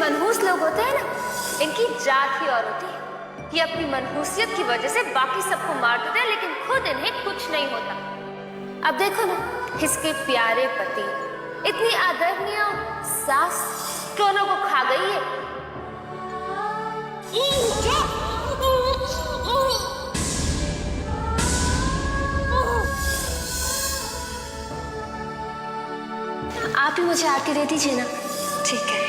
मनहूस लोग होते हैं ना, इनकी जात ही और होती है। ये अपनी मनहूसियत की वजह से बाकी सबको मार देते हैं, लेकिन खुद इन्हें कुछ नहीं होता। अब देखो ना, इसके प्यारे पति, इतनी आदरणीय सास दोनों को खा गई है। आप ही मुझे आके दे दीजिए ना। ठीक है।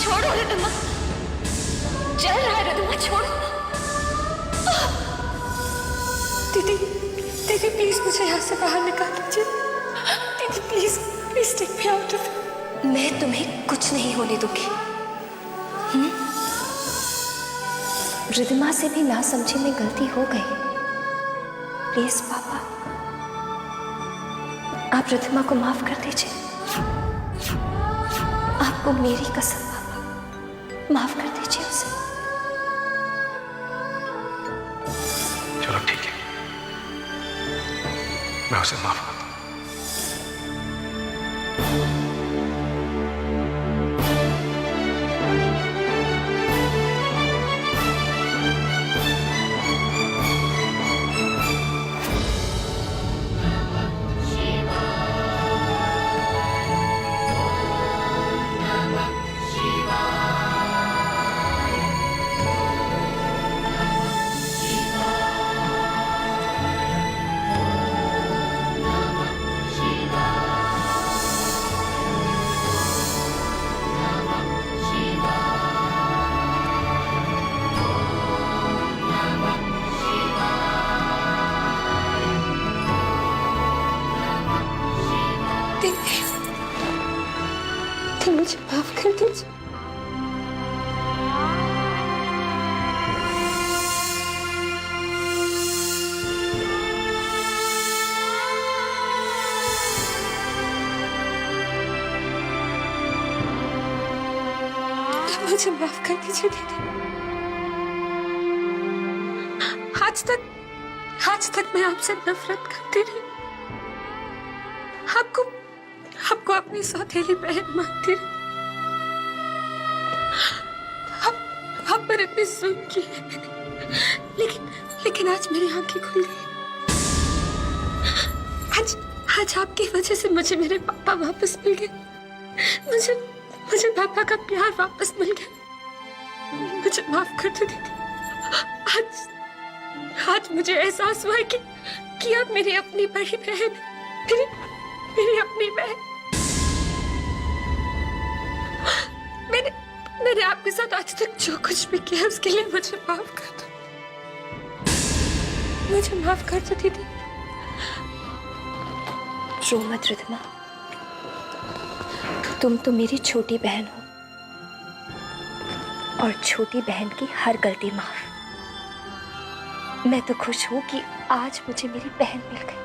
छोड़ो रिदमा, चल रहा है रिदमा, छोड़ो। दीदी, दीदी प्लीज मुझे यहाँ से बाहर निकाल दीजिए। दीदी please, please take me out of. मैं तुम्हें कुछ नहीं होने दूंगी। रिदमा से भी ना समझी में गलती हो गई। प्लीज पापा, आप रिदमा को माफ कर दीजिए। आपको मेरी कसम पापा, माफ कर दीजिए उसे। चलो ठीक है, मैं उसे माफ करता हूँ। मुझे माफ कर दीजिए। मुझे माफ कर दीजिए दीदी। आज तक मैं आपसे नफरत करती रही। आपको अपनी सौतेली बहन मानती रही। आप पर इतनी जुल्म की, लेकिन आज मेरी आंखें खुल गई। आज आपकी वजह से मुझे मेरे पापा वापस मिल गए। मुझे पापा का प्यार वापस मिल गया। मुझे माफ कर दो दीदी। आज मुझे एहसास हुआ कि आप मेरी अपनी बड़ी बहन, मेरी अपनी बहन। मैंने आपके साथ आज तक जो कुछ भी किया उसके लिए मुझे माफ कर दो। मुझे माफ कर दो दीदी। रो मत रिदमा, तुम तो मेरी छोटी बहन हो, और छोटी बहन की हर गलती माफ। मैं तो खुश हूं कि आज मुझे मेरी बहन मिल गई।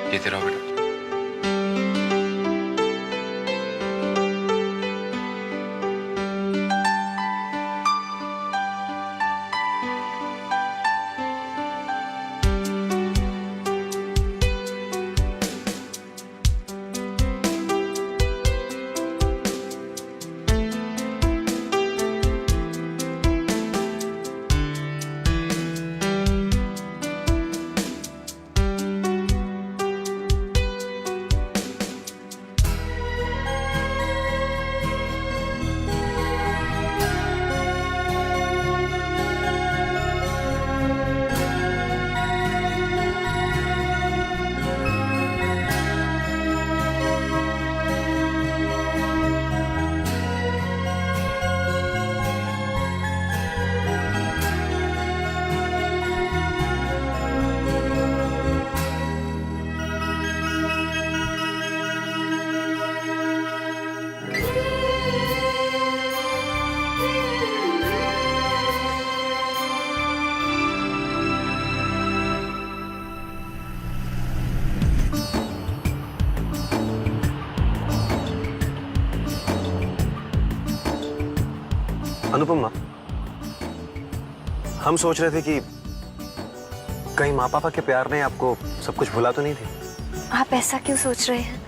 जीते रहो बेटा। अनुपमा, हम सोच रहे थे कि कहीं माँ पापा के प्यार ने आपको सब कुछ भुला तो नहीं थी? आप ऐसा क्यों सोच रहे हैं?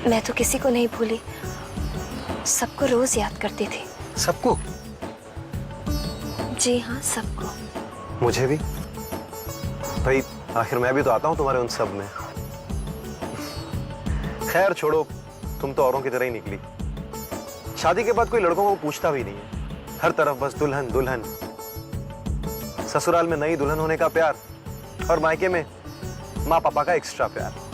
मैं तो किसी को नहीं भूली, सबको रोज याद करती थी। सबको? जी हाँ, सबको। मुझे भी भाई, आखिर मैं भी तो आता हूँ तुम्हारे उन सब में। खैर छोड़ो, तुम तो औरों की तरह ही निकली। शादी के बाद कोई लड़कों को पूछता भी नहीं है, हर तरफ बस दुल्हन दुल्हन। ससुराल में नई दुल्हन होने का प्यार और मायके में माँ पापा का एक्स्ट्रा प्यार।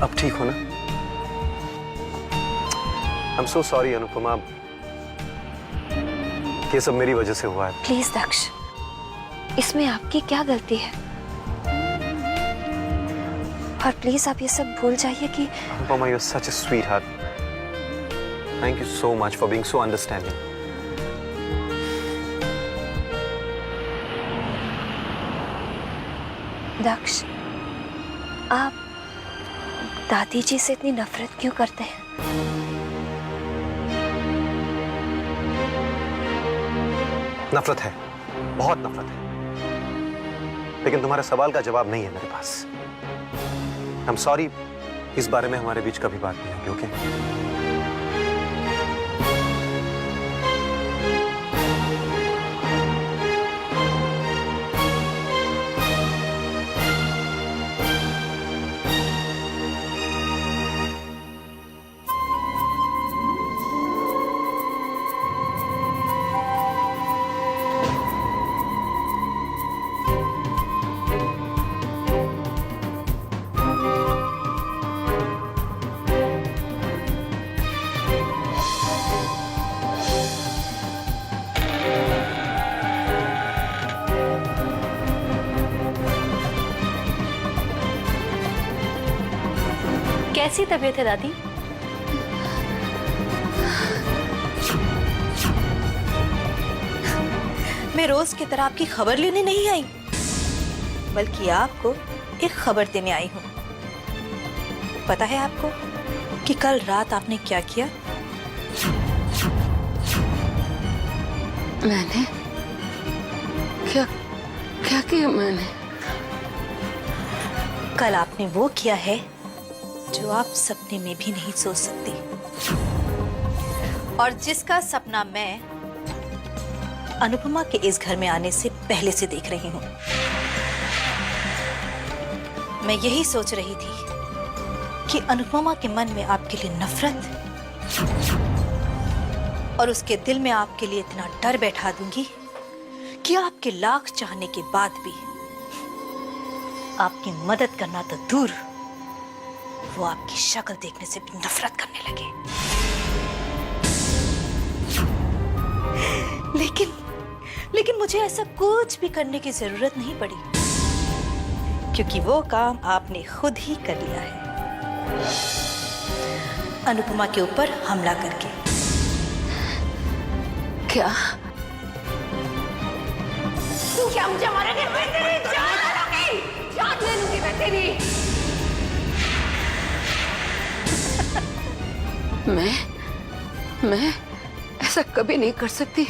अब ठीक हो ना? I'm so sorry अनुपमा, ये सब मेरी वजह से हुआ है। प्लीज दक्ष, इसमें आपकी क्या गलती है? और प्लीज आप ये सब भूल जाइए कि Anupama, you're such a sweetheart. Thank you so much for being so understanding. दक्ष, आप दादी जी से इतनी नफरत क्यों करते हैं? नफरत है, बहुत नफरत है, लेकिन तुम्हारे सवाल का जवाब नहीं है मेरे पास। I'm sorry, इस बारे में हमारे बीच कभी बात नहीं होगी, ओके? कैसी तबीयत है दादी? मैं रोज की तरह आपकी खबर लेने नहीं आई, बल्कि आपको एक खबर देने आई हूँ। पता है आपको कि कल रात आपने क्या किया? मैंने क्या क्या किया मैंने? कल आपने वो किया है जो आप सपने में भी नहीं सोच सकती, और जिसका सपना मैं अनुपमा के इस घर में आने से पहले से देख रही हूँ। मैं यही सोच रही थी कि अनुपमा के मन में आपके लिए नफरत और उसके दिल में आपके लिए इतना डर बैठा दूंगी कि आपके लाख चाहने के बाद भी आपकी मदद करना तो दूर, वो आपकी शक्ल देखने से भी नफरत करने लगे। लेकिन मुझे ऐसा कुछ भी करने की जरूरत नहीं पड़ी, क्योंकि वो काम आपने खुद ही कर लिया है, अनुपमा के ऊपर हमला करके। क्या? तू क्या मुझे मारेगी? मैं तेरी जान ले लूंगी, जान ले लूंगी मैं तेरी। मैं ऐसा कभी नहीं कर सकती।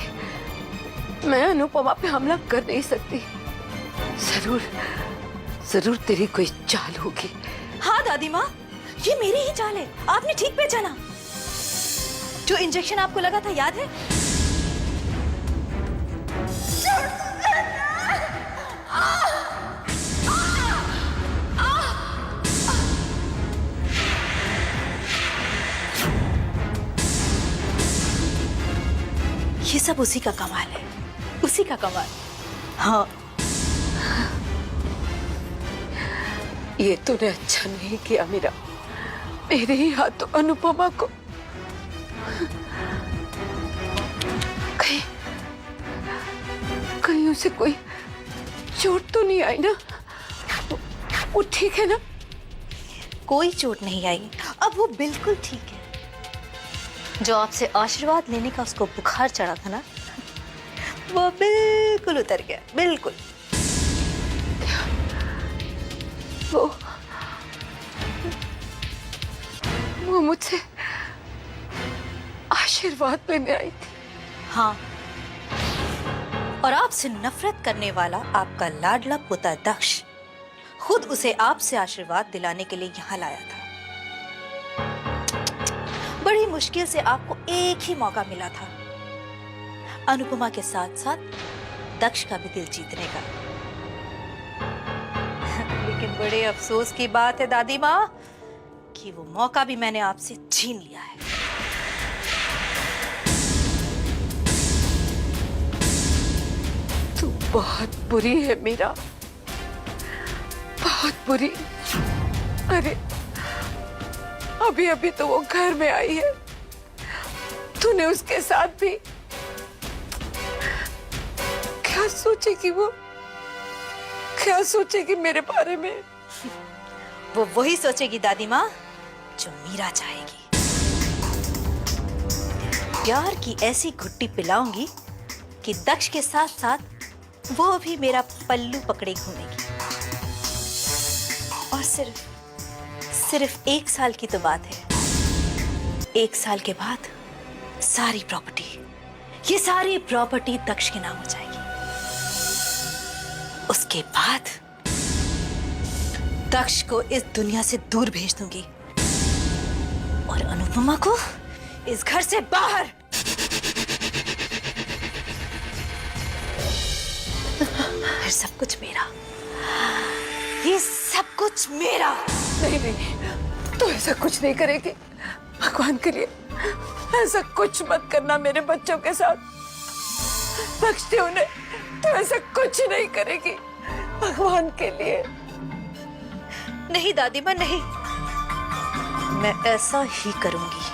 मैं अनुपमा पे हमला कर नहीं सकती। जरूर तेरी कोई चाल होगी। हाँ दादी माँ, ये मेरी ही चाल है। आपने ठीक पहचाना। जो इंजेक्शन आपको लगा था याद है? ये सब उसी का कमाल है, उसी का कमाल। हाँ, ये तूने अच्छा नहीं किया मीरा, मेरे ही हाथों अनुपमा को कहीं उसे कोई चोट तो नहीं आई ना? वो ठीक है ना? कोई चोट नहीं आई, अब वो बिल्कुल ठीक है। जो आपसे आशीर्वाद लेने का उसको बुखार चढ़ा था ना, वो बिल्कुल उतर गया, बिल्कुल। वो मुझसे आशीर्वाद लेने आई थी। हाँ, और आपसे नफरत करने वाला आपका लाडला पोता दक्ष खुद उसे आपसे आशीर्वाद दिलाने के लिए यहाँ लाया था। बड़ी मुश्किल से आपको एक ही मौका मिला था अनुपमा के साथ साथ दक्ष का भी दिल जीतने का। लेकिन बड़े अफसोस की बात है दादी माँ कि वो मौका भी मैंने आपसे छीन लिया है। तू बहुत बुरी है मीरा, बहुत बुरी। अरे अभी अभी तो वो घर में आई है, तूने उसके साथ भी क्या सोचेगी? वो क्या सोचेगी मेरे बारे में? वो वही सोचेगी दादी माँ जो मीरा चाहेगी। प्यार की ऐसी घुट्टी पिलाऊंगी कि दक्ष के साथ साथ वो भी मेरा पल्लू पकड़े घूमेगी। और सिर्फ 1 साल की तो बात है। 1 साल के बाद सारी प्रॉपर्टी, ये सारी प्रॉपर्टी दक्ष के नाम हो जाएगी। उसके बाद दक्ष को इस दुनिया से दूर भेज दूंगी और अनुपमा को इस घर से बाहर। फिर सब कुछ मेरा, ये सब कुछ मेरा। नहीं नहीं, तू ऐसा कुछ नहीं करेगी। भगवान के लिए ऐसा कुछ मत करना मेरे बच्चों के साथ। बख्श दे उन्हें, तू ऐसा कुछ नहीं करेगी भगवान के लिए। नहीं दादी माँ, नहीं, मैं ऐसा ही करूंगी।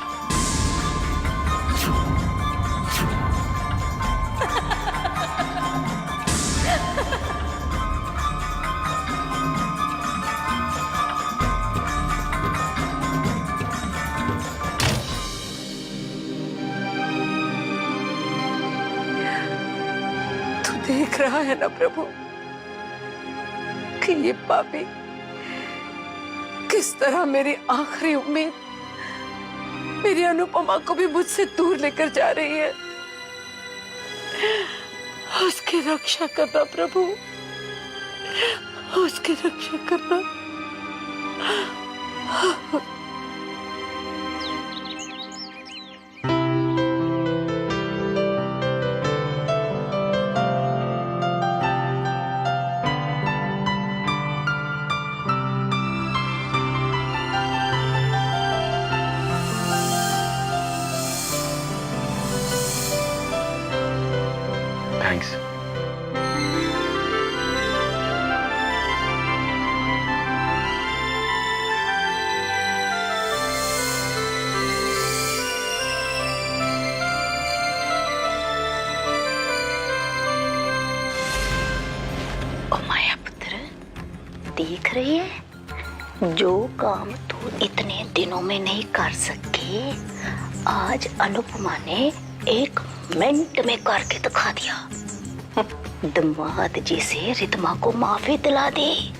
तू देख रहा है ना प्रभु कि ये पापी किस तरह मेरी आखिरी उम्मीद, मेरी अनुपमा को भी मुझसे दूर लेकर जा रही है। उसकी रक्षा करना प्रभु, उसकी रक्षा करना। थैंक्स। ओ माया पुत्र, देख रही है जो काम तू इतने दिनों में नहीं कर सकी, आज अनुपमा ने 1 मिनट में करके दिखा दिया। दमाद जी से रितमा को माफी दिला दी।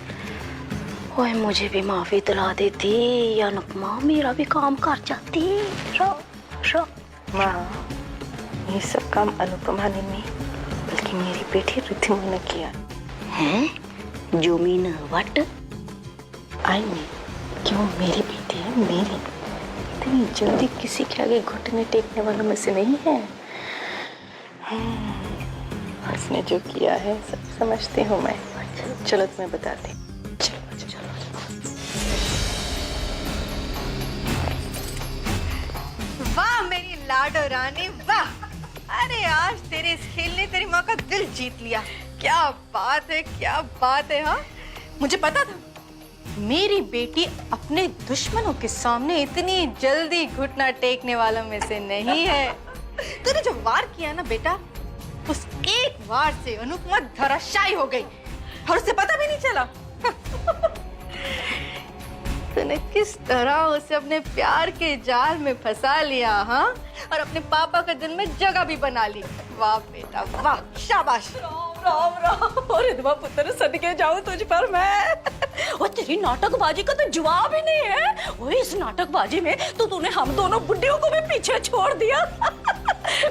ओए मुझे भी माफी दिला देती या अनुपमा मेरा भी काम कर जाती। रो रो। माँ, ये सब काम अनुपमा ने नहीं बल्कि मेरी बेटी रिद्धिमा ने किया हैं। जो मीन व्हाट? आई मीन क्यों मेरी बेटी है, मेरी। इतनी जल्दी किसी के आगे घुटने टेकने वालों में से नहीं है। उसने जो किया है सब समझती हूँ मैं। चलो तुम्हें बताती। चलो चलो। वाह मेरी लाडो रानी, वाह! अरे आज तेरे इस खेल ने तेरी माँ का दिल जीत लिया। क्या बात है, क्या बात है। हाँ, मुझे पता था मेरी बेटी अपने दुश्मनों के सामने इतनी जल्दी घुटना टेकने वालों में से नहीं है। तूने जो वार किया ना बेटा, उस एक वार से अनुपमा धराशायी हो गई और उसे पता भी नहीं चला। तूने किस तरह उसे अपने प्यार के जाल में फंसा लिया, हाँ? और अपने पापा के दिल में जगह भी बना ली। वाह बेटा वाह, शाबाश। राम राम और रिधवा पुत्र सदके जाऊं तुझ पर मैं। और तेरी नाटकबाजी का तो जवाब ही नहीं है। ओए इस नाटकबाजी में तो तूने हम दोनों बुड्ढियों को भी पीछे छोड़ दिया।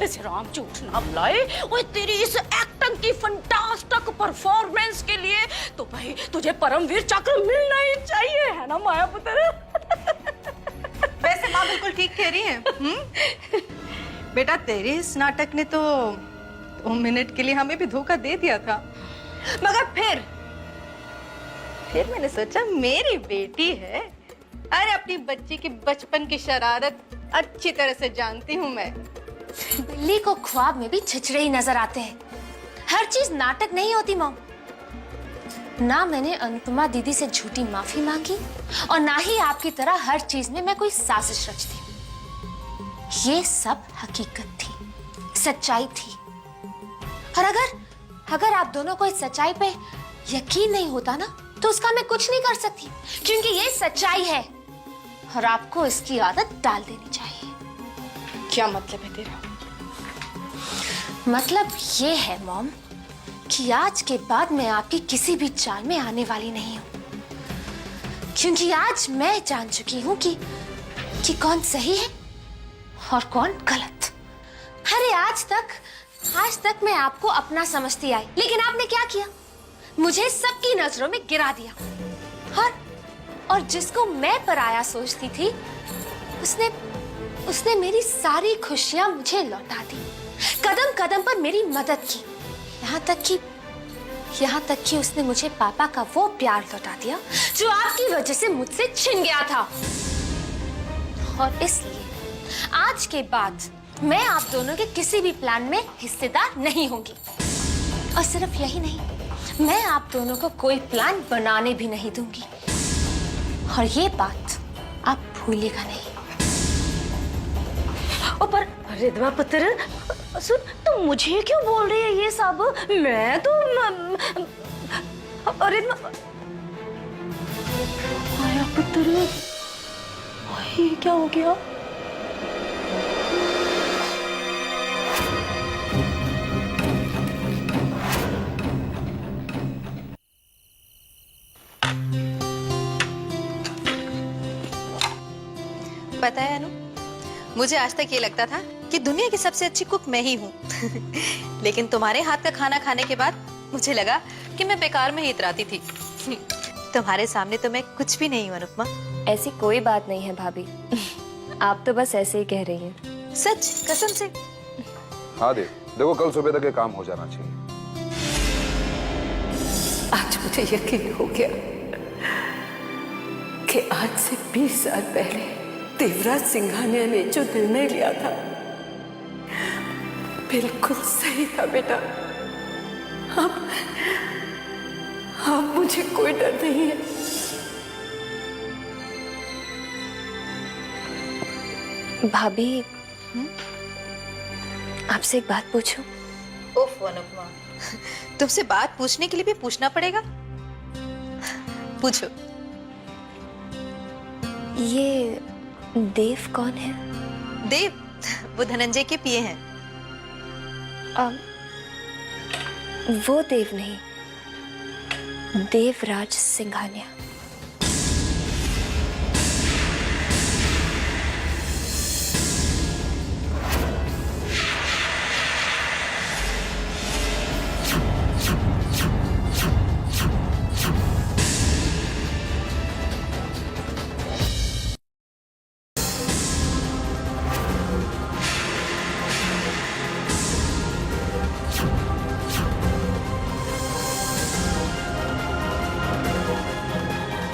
इस राम झूठ ना बुलाए। ओए तेरी इस एक्टिंग की फंटास्टिक परफॉर्मेंस के लिए तो भाई तुझे परमवीर चक्र मिलना ही चाहिए, है ना माया पुत्र? वैसे माँ बिल्कुल ठीक कह रही है। बेटा तेरे इस नाटक ने तो 2 मिनट के लिए हमें भी धोखा दे दिया था, मगर फिर मैंने सोचा मेरी बेटी है, अरे अपनी बच्ची की बचपन की शरारत अच्छी तरह से जानती हूँ मैं। बिल्ली को ख्वाब में भी छिछड़े ही नजर आते हैं। हर चीज नाटक नहीं होती मॉम। ना मैंने अनुपमा दीदी से झूठी माफी मांगी और ना ही आपकी तरह हर चीज में मैं कोई साजिश रचती हूँ। ये सब हकीकत थी, सच्चाई थी। और अगर आप दोनों को इस सच्चाई पे यकीन नहीं होता ना तो उसका मैं कुछ नहीं कर सकती, क्योंकि ये सच्चाई है और आपको इसकी आदत डाल देनी चाहिए। क्या मतलब है तेरा? मतलब ये है मॉम कि आज के बाद मैं आपकी किसी भी चाल में आने वाली नहीं हूं, क्योंकि आज मैं जान चुकी हूं कि कौन सही है और कौन गलत। अरे आज तक मैं आपको अपना समझती आई, लेकिन आपने क्या किया? मुझे सबकी नजरों में गिरा दिया। और जिसको मैं पराया सोचती थी उसने मेरी सारी खुशियां मुझे लौटा दी। कदम कदम पर मेरी मदद की, यहाँ तक कि उसने मुझे पापा का वो प्यार लौटा दिया जो आपकी वजह से मुझसे छिन गया था। और इसलिए आज के बाद मैं आप दोनों के किसी भी प्लान में हिस्सेदार नहीं होंगी। और सिर्फ यही नहीं, मैं आप दोनों को कोई प्लान बनाने भी नहीं दूंगी। और ये बात आप भूलिएगा नहीं। पर रिधवा पुत्र सुन, तुम मुझे क्यों बोल रही है ये सब? मैं तो रिधवा माया पुत्र, ये क्या हो गया? पता है अनु, मुझे आज तक ये लगता था कि दुनिया की सबसे अच्छी कुक मैं ही हूँ। लेकिन तुम्हारे हाथ का खाना खाने के बाद मुझे लगा कि मैं बेकार में ही इतराती थी। तुम्हारे सामने तो मैं कुछ भी नहीं हूँ अनुपमा। ऐसी कोई बात नहीं है भाभी, आप तो बस ऐसे ही कह रही हैं। सच, कसम से। हाँ देखो कल सुबह तक ये काम हो जाना चाहिए। आज मुझे यकीन हो गया कि आज से 20 साल पहले देवराज सिंघानिया ने जो निर्णय लिया था बिल्कुल सही था बेटा। अब मुझे कोई डर नहीं है। भाभी, आपसे एक बात पूछूं? ओफ अनुपमा, तुमसे बात पूछने के लिए भी पूछना पड़ेगा? पूछो। ये देव कौन है? देव? वो धनंजय के पिए हैं। वो देव नहीं, देवराज सिंघानिया।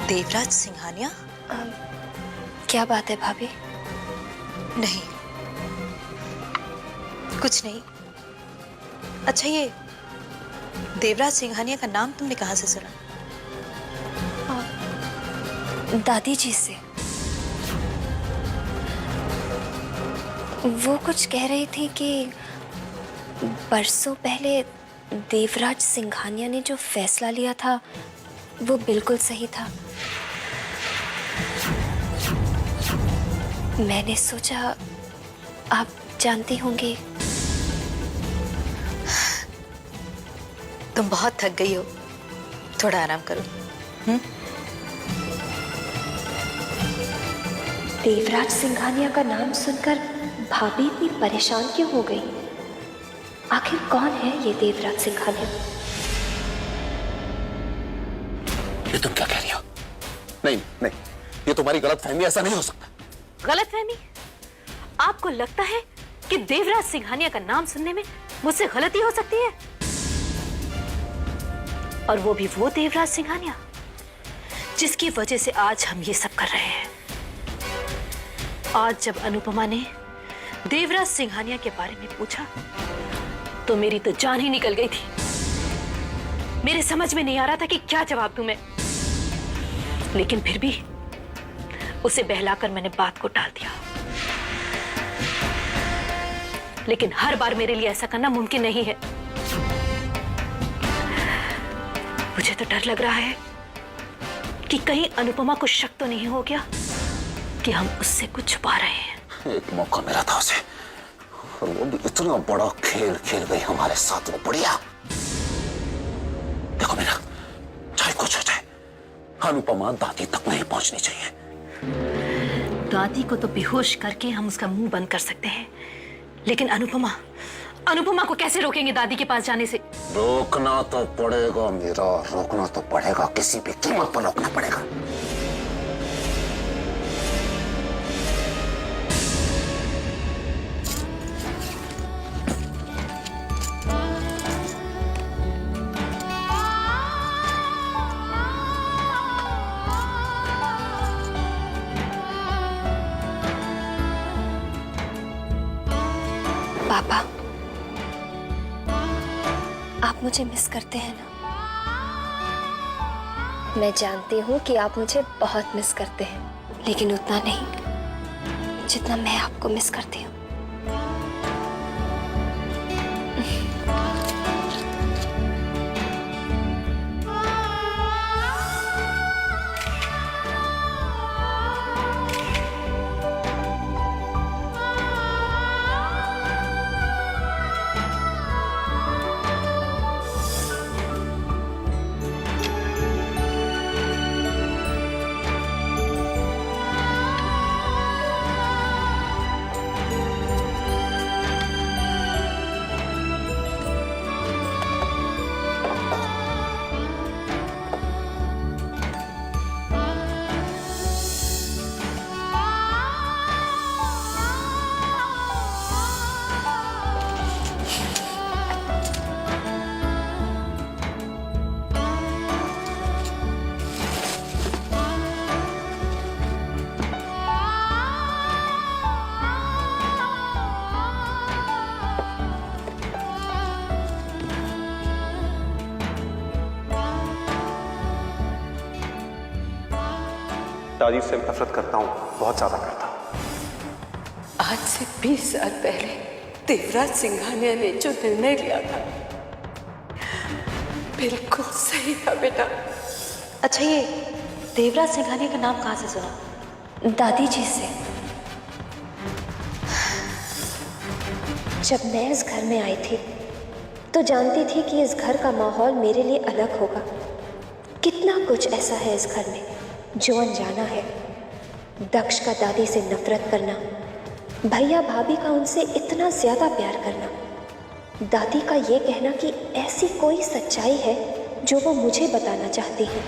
देवराज सिंघानिया? क्या बात है भाभी? नहीं, कुछ नहीं। अच्छा, ये देवराज सिंघानिया का नाम तुमने कहाँ से सुना? दादी जी से। वो कुछ कह रही थी कि बरसों पहले देवराज सिंघानिया ने जो फैसला लिया था वो बिल्कुल सही था। मैंने सोचा आप जानते होंगे। तुम बहुत थक गई हो, थोड़ा आराम करो। देवराज सिंघानिया का नाम सुनकर भाभी इतनी परेशान क्यों हो गई? आखिर कौन है ये देवराज सिंघानिया? ये तुम क्या कह रही हो? नहीं नहीं, ये तुम्हारी गलतफहमी, ऐसा नहीं हो सकता। गलतफहमी? आपको लगता है कि देवराज सिंघानिया का नाम सुनने में मुझसे गलती हो सकती है? और वो भी वो देवराज सिंघानिया जिसकी वजह से आज हम ये सब कर रहे हैं। आज जब अनुपमा ने देवराज सिंघानिया के बारे में पूछा तो मेरी तो जान ही निकल गई थी। मेरे समझ में नहीं आ रहा था कि क्या जवाब दूं मैं, लेकिन फिर भी उसे बहलाकर मैंने बात को टाल दिया। लेकिन हर बार मेरे लिए ऐसा करना मुमकिन नहीं है। मुझे तो डर लग रहा है कि कहीं अनुपमा को शक तो नहीं हो गया कि हम उससे कुछ छुपा रहे हैं। एक मौका मिला था उसे और वो भी इतना बड़ा खेल खेल गई हमारे साथ। वो बढ़िया। देखो मीना, चाहे कुछ हो जाए, अनुपमा दादी तक नहीं पहुंचनी चाहिए। दादी को तो बेहोश करके हम उसका मुंह बंद कर सकते हैं, लेकिन अनुपमा को कैसे रोकेंगे दादी के पास जाने से? रोकना तो पड़ेगा मीरा, रोकना तो पड़ेगा, किसी भी कीमत पर रोकना पड़ेगा। पापा, आप मुझे मिस करते हैं ना? मैं जानती हूँ कि आप मुझे बहुत मिस करते हैं, लेकिन उतना नहीं जितना मैं आपको मिस करती हूँ। दादी से नफरत करता हूँ, बहुत ज्यादा करता हूँ। आज से 20 साल पहले देवराज सिंघानिया ने जो निर्णय लिया था बिल्कुल सही था बेटा। अच्छा, ये देवराज सिंघानिया का नाम कहाँ से सुना? दादी जी से। जब मैं इस घर में आई थी तो जानती थी कि इस घर का माहौल मेरे लिए अलग होगा। कितना कुछ ऐसा है इस घर में जो अनजाना है। दक्ष का दादी से नफरत करना, भैया भाभी का उनसे इतना ज्यादा प्यार करना, दादी का ये कहना कि ऐसी कोई सच्चाई है जो वो मुझे बताना चाहती है।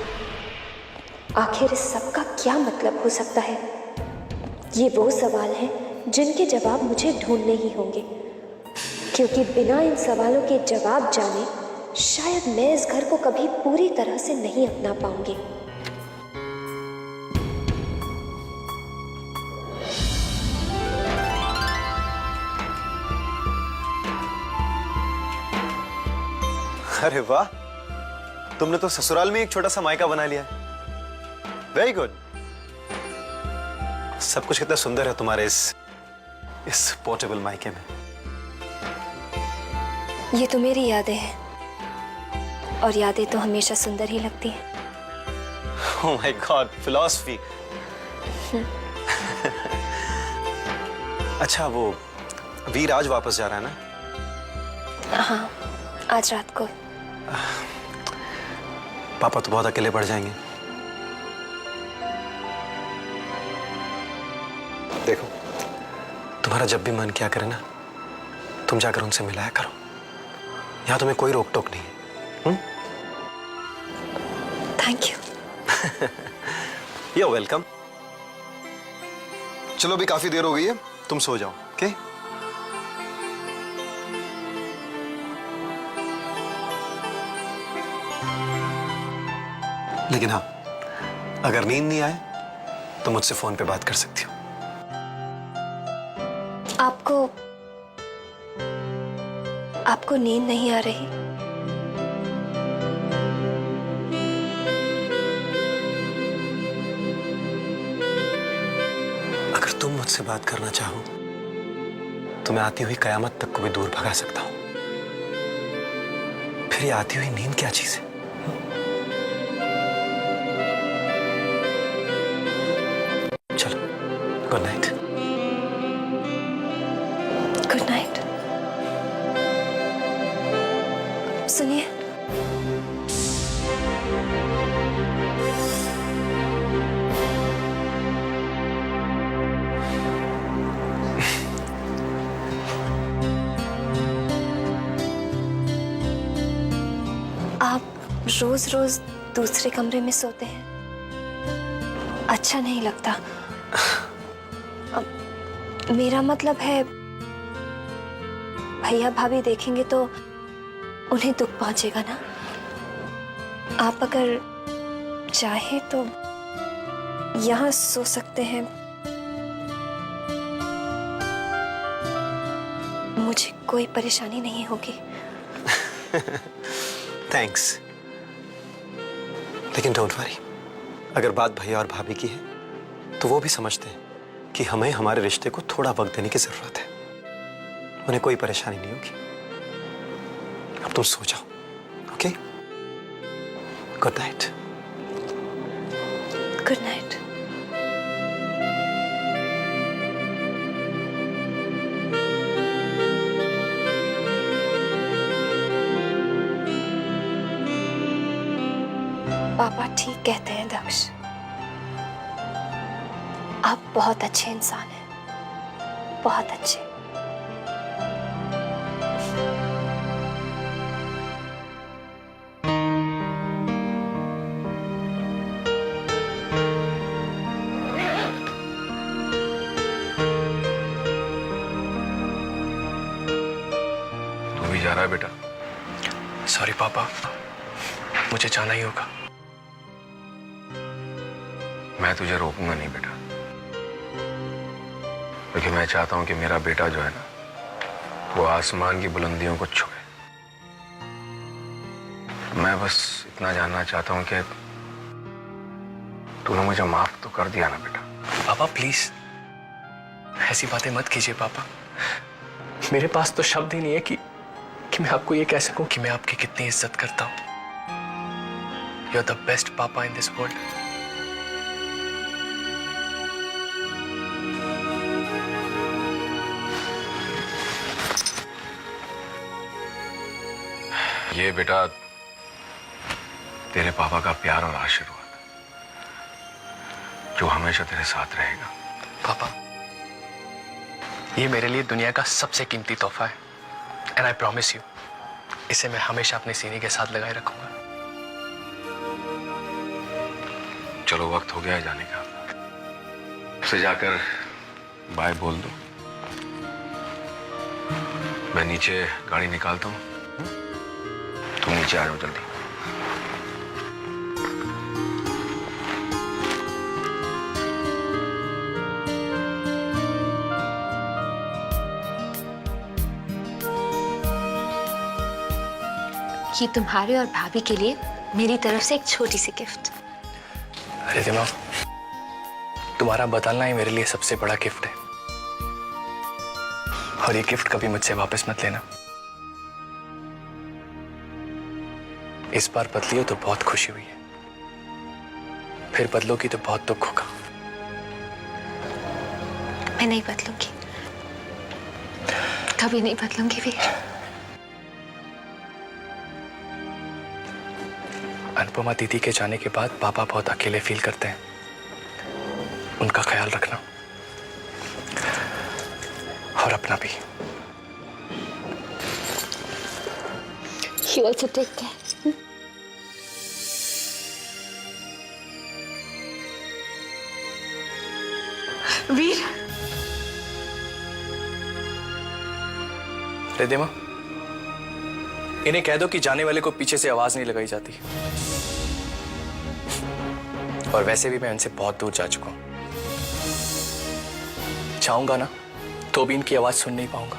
आखिर इस सब का क्या मतलब हो सकता है? ये वो सवाल हैं जिनके जवाब मुझे ढूंढने ही होंगे, क्योंकि बिना इन सवालों के जवाब जाने शायद मैं इस घर को कभी पूरी तरह से नहीं अपना पाऊंगी। अरे वाह, तुमने तो ससुराल में एक छोटा सा मायका बना लिया। Very good. सब कुछ कितना सुंदर है तुम्हारे इस पोर्टेबल मायके में। ये तो मेरी यादें हैं और यादें तो हमेशा सुंदर ही लगती हैं। Oh my God, philosophy. अच्छा, वो वीर आज वापस जा रहा है ना? हाँ, आज रात को। पापा तो बहुत अकेले पड़ जाएंगे। देखो, तुम्हारा जब भी मन किया करे ना, तुम जाकर उनसे मिलाया करो। यहाँ तुम्हें कोई रोक टोक नहीं है। Thank you. You're welcome. चलो, अभी काफी देर हो गई है, तुम सो जाओ, ओके? लेकिन हाँ, अगर नींद नहीं आए तो मुझसे फोन पे बात कर सकती हो। आपको नींद नहीं आ रही? अगर तुम मुझसे बात करना चाहो तो मैं आती हुई कयामत तक को भी दूर भगा सकता हूं। फिर ये आती हुई नींद क्या चीज है? चलो, गुड नाइट। Good night. सुनिए, आप रोज रोज दूसरे कमरे में सोते हैं, अच्छा नहीं लगता। मेरा मतलब है, भैया भाभी देखेंगे तो उन्हें दुख पहुंचेगा ना। आप अगर चाहे तो यहाँ सो सकते हैं, मुझे कोई परेशानी नहीं होगी। थैंक्स, लेकिन डोंट वरी, अगर बात भैया और भाभी की है तो वो भी समझते हैं कि हमें हमारे रिश्ते को थोड़ा वक्त देने की जरूरत है। उन्हें कोई परेशानी नहीं होगी। अब तुम सो जाओ, okay? Good night. Good night. पापा ठीक कहते हैं दक्ष, आप बहुत अच्छे इंसान हैं, बहुत अच्छे। तू भी जा रहा है बेटा? सॉरी पापा, मुझे जाना ही होगा। मैं तुझे रोकूंगा नहीं बेटा, क्योंकि मैं चाहता हूं कि मेरा बेटा जो है ना, वो आसमान की बुलंदियों को छुए। मैं बस इतना जानना चाहता हूं कि तूने मुझे माफ तो कर दिया ना बेटा? पापा प्लीज ऐसी बातें मत कीजिए पापा। मेरे पास तो शब्द ही नहीं है कि मैं आपको ये कह सकूं कि मैं आपकी कितनी इज्जत करता हूं। यू आर द बेस्ट पापा इन दिस वर्ल्ड। ये बेटा तेरे पापा का प्यार और आशीर्वाद, जो हमेशा तेरे साथ रहेगा। पापा, ये मेरे लिए दुनिया का सबसे कीमती तोहफा है, एंड आई प्रॉमिस यू, इसे मैं हमेशा अपने सीने के साथ लगाए रखूंगा। चलो, वक्त हो गया है जाने का, उसे जाकर बाय बोल दो। मैं नीचे गाड़ी निकालता हूँ, तुम नीचे आ जाओ जल्दी। ये तुम्हारे और भाभी के लिए मेरी तरफ से एक छोटी सी गिफ्ट। अरे दिमाग, तुम्हारा बदलना ही मेरे लिए सबसे बड़ा गिफ्ट है, और ये गिफ्ट कभी मुझसे वापस मत लेना। इस बार बदली हो तो बहुत खुशी हुई है, फिर बदलोगी तो बहुत दुख होगा। मैं नहीं बदलूंगी, कभी नहीं बदलूंगी वीर। अनुपमा दीदी के जाने के बाद पापा बहुत अकेले फील करते हैं, उनका ख्याल रखना और अपना भी। You also take care. वीर, रिद्धिमा, इन्हें कह दो कि जाने वाले को पीछे से आवाज नहीं लगाई जाती। और वैसे भी मैं उनसे बहुत दूर जा चुका हूं, चाहूंगा ना तो भी इनकी आवाज सुन नहीं पाऊंगा।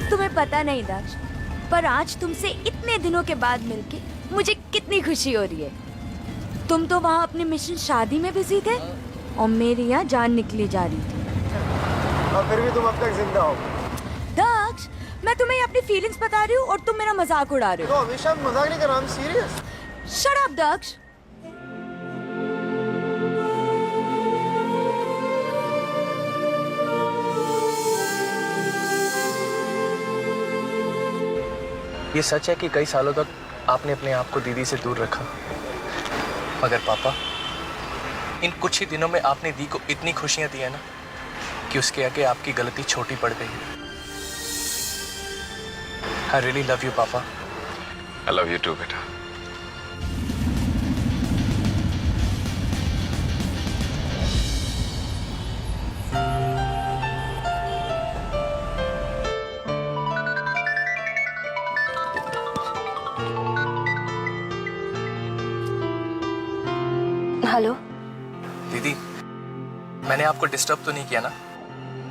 तुम्हें पता नहीं दक्ष, पर आज तुमसे इतने दिनों के बाद मिलके मुझे कितनी खुशी हो रही है। तुम तो वहाँ अपने मिशन शादी में बिजी थे और मेरी यहाँ जान निकली जा रही थी। और फिर भी तुम अब तक जिंदा हो। दक्ष, मैं तुम्हें अपनी फीलिंग्स बता रही हूँ और तुम मेरा मजाक उड़ा रहे हो। तो हमेशा मजाक नहीं कर रहा, I'm serious। शट अप दक्ष। ये सच है कि कई सालों तक आपने अपने आप को दीदी से दूर रखा, मगर पापा, इन कुछ ही दिनों में आपने दी को इतनी खुशियां दी है ना कि उसके आगे आपकी गलती छोटी पड़ गई है। I really love you, पापा। I love you too, बेटा। हेलो दीदी, मैंने आपको डिस्टर्ब तो नहीं किया ना?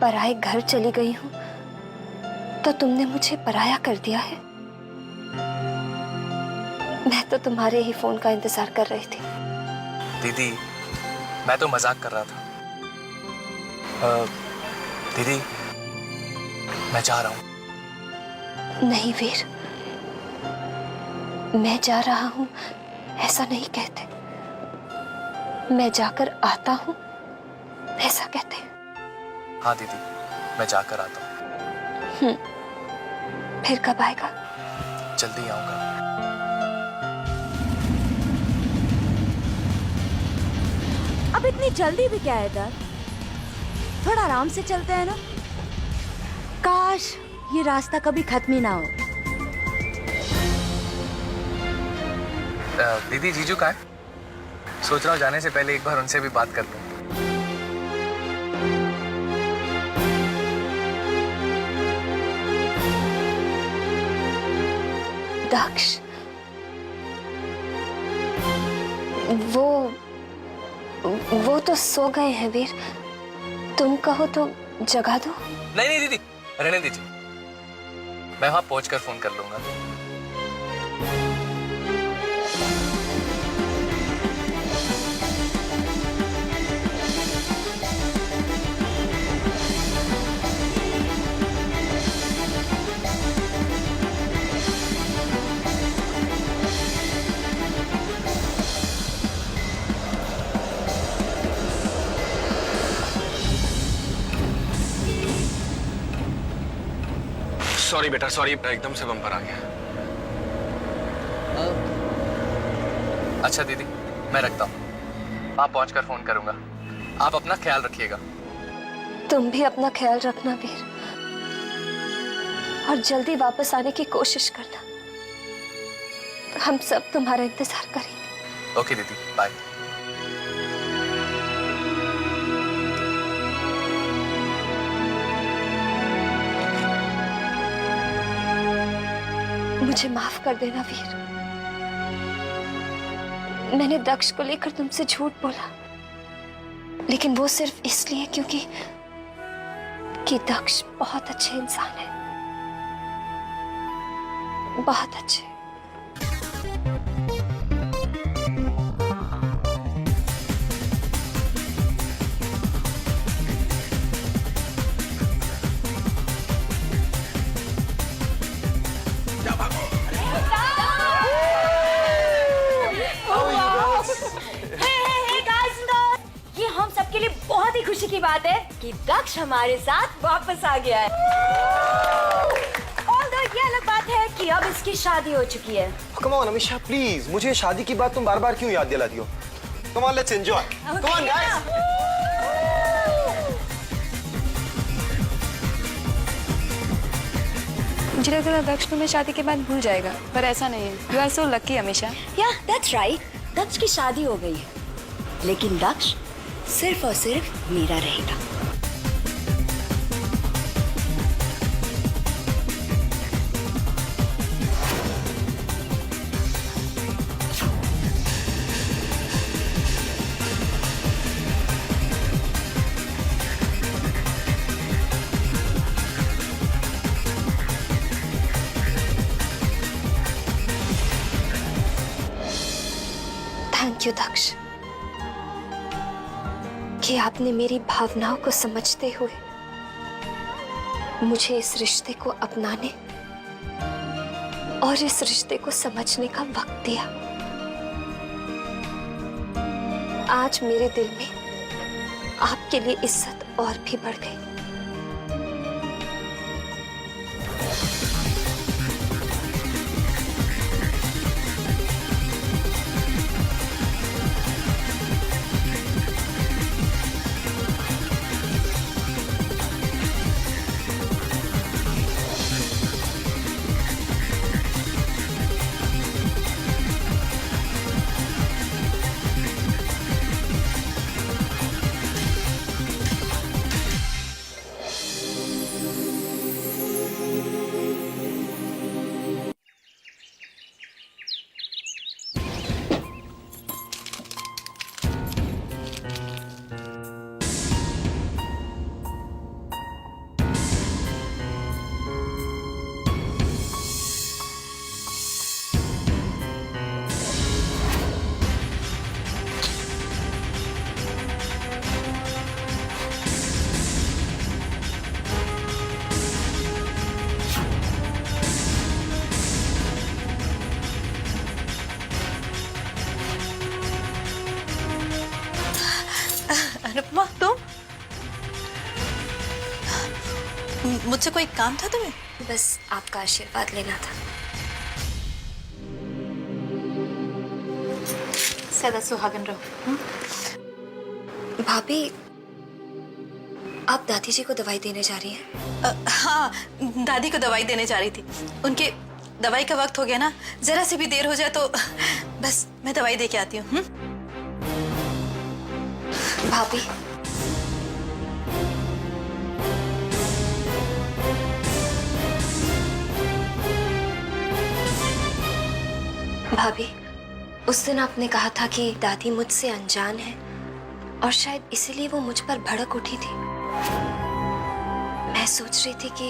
पराए घर चली गई हूँ तो तुमने मुझे पराया कर दिया है। मैं तो तुम्हारे ही फोन का इंतजार कर रही थी। दीदी, मैं तो मजाक कर रहा था। दीदी, मैं जा रहा हूँ। नहीं वीर, मैं जा रहा हूँ ऐसा नहीं कहते, मैं जाकर आता हूँ ऐसा कहते हैं। हाँ दीदी, मैं जाकर आता हूँ। फिर कब आएगा? जल्दी आऊंगा। अब इतनी जल्दी भी क्या है दक्ष? थोड़ा आराम से चलते हैं ना। काश ये रास्ता कभी खत्म ही ना हो। दीदी, जीजू कहाँ है? सोच रहा हूँ जाने से पहले एक बार उनसे भी बात कर लूं। दक्ष, वो तो सो गए हैं वीर, तुम कहो तो जगा दो। नहीं नहीं दीदी, रहने दीजिए, मैं वहां पहुंचकर फोन कर लूंगा। सॉरी बेटा, सॉरी, एकदम से बम पर आ गया। अच्छा दीदी, मैं रखता हूँ, वहां पहुंचकर फोन करूंगा। आप अपना ख्याल रखिएगा। तुम भी अपना ख्याल रखना वीर, और जल्दी वापस आने की कोशिश करना। हम सब तुम्हारा इंतजार करेंगे। ओके दीदी, बाय। मुझे माफ कर देना वीर, मैंने दक्ष को लेकर तुमसे झूठ बोला, लेकिन वो सिर्फ इसलिए कि दक्ष बहुत अच्छे इंसान है, बहुत अच्छे। ये हम सबके लिए बहुत ही खुशी की बात है कि दक्ष हमारे साथ वापस आ गया है। Although ये अलग बात है कि अब इसकी शादी हो चुकी है। Come on, अमीशा, प्लीज, मुझे शादी की बात तुम बार-बार क्यों याद दिलाती हो? Come on, let's enjoy. Come on, guys. मुझे लगता है दक्ष तुम्हें शादी के बाद भूल जाएगा, पर ऐसा नहीं है। You are so lucky, Amisha. Yeah, that's right. दक्ष की शादी हो गई है, लेकिन दक्ष सिर्फ और सिर्फ मेरा रहेगा। थैंक यू दक्ष कि आपने मेरी भावनाओं को समझते हुए मुझे इस रिश्ते को अपनाने और इस रिश्ते को समझने का वक्त दिया। आज मेरे दिल में आपके लिए इज्जत और भी बढ़ गई। अनुपमा, तुम? मुझसे कोई काम था तुम्हें? बस आपका आशीर्वाद लेना था। सदा सुहागन रहो। भाभी, आप दादी जी को दवाई देने जा रही हैं? हाँ, दादी को दवाई देने जा रही थी। उनके दवाई का वक्त हो गया ना, जरा सी भी देर हो जाए तो बस मैं दवाई दे के आती हूँ। भाभी, भाभी, उस दिन आपने कहा था कि दादी मुझसे अनजान है और शायद इसीलिए वो मुझ पर भड़क उठी थी। मैं सोच रही थी कि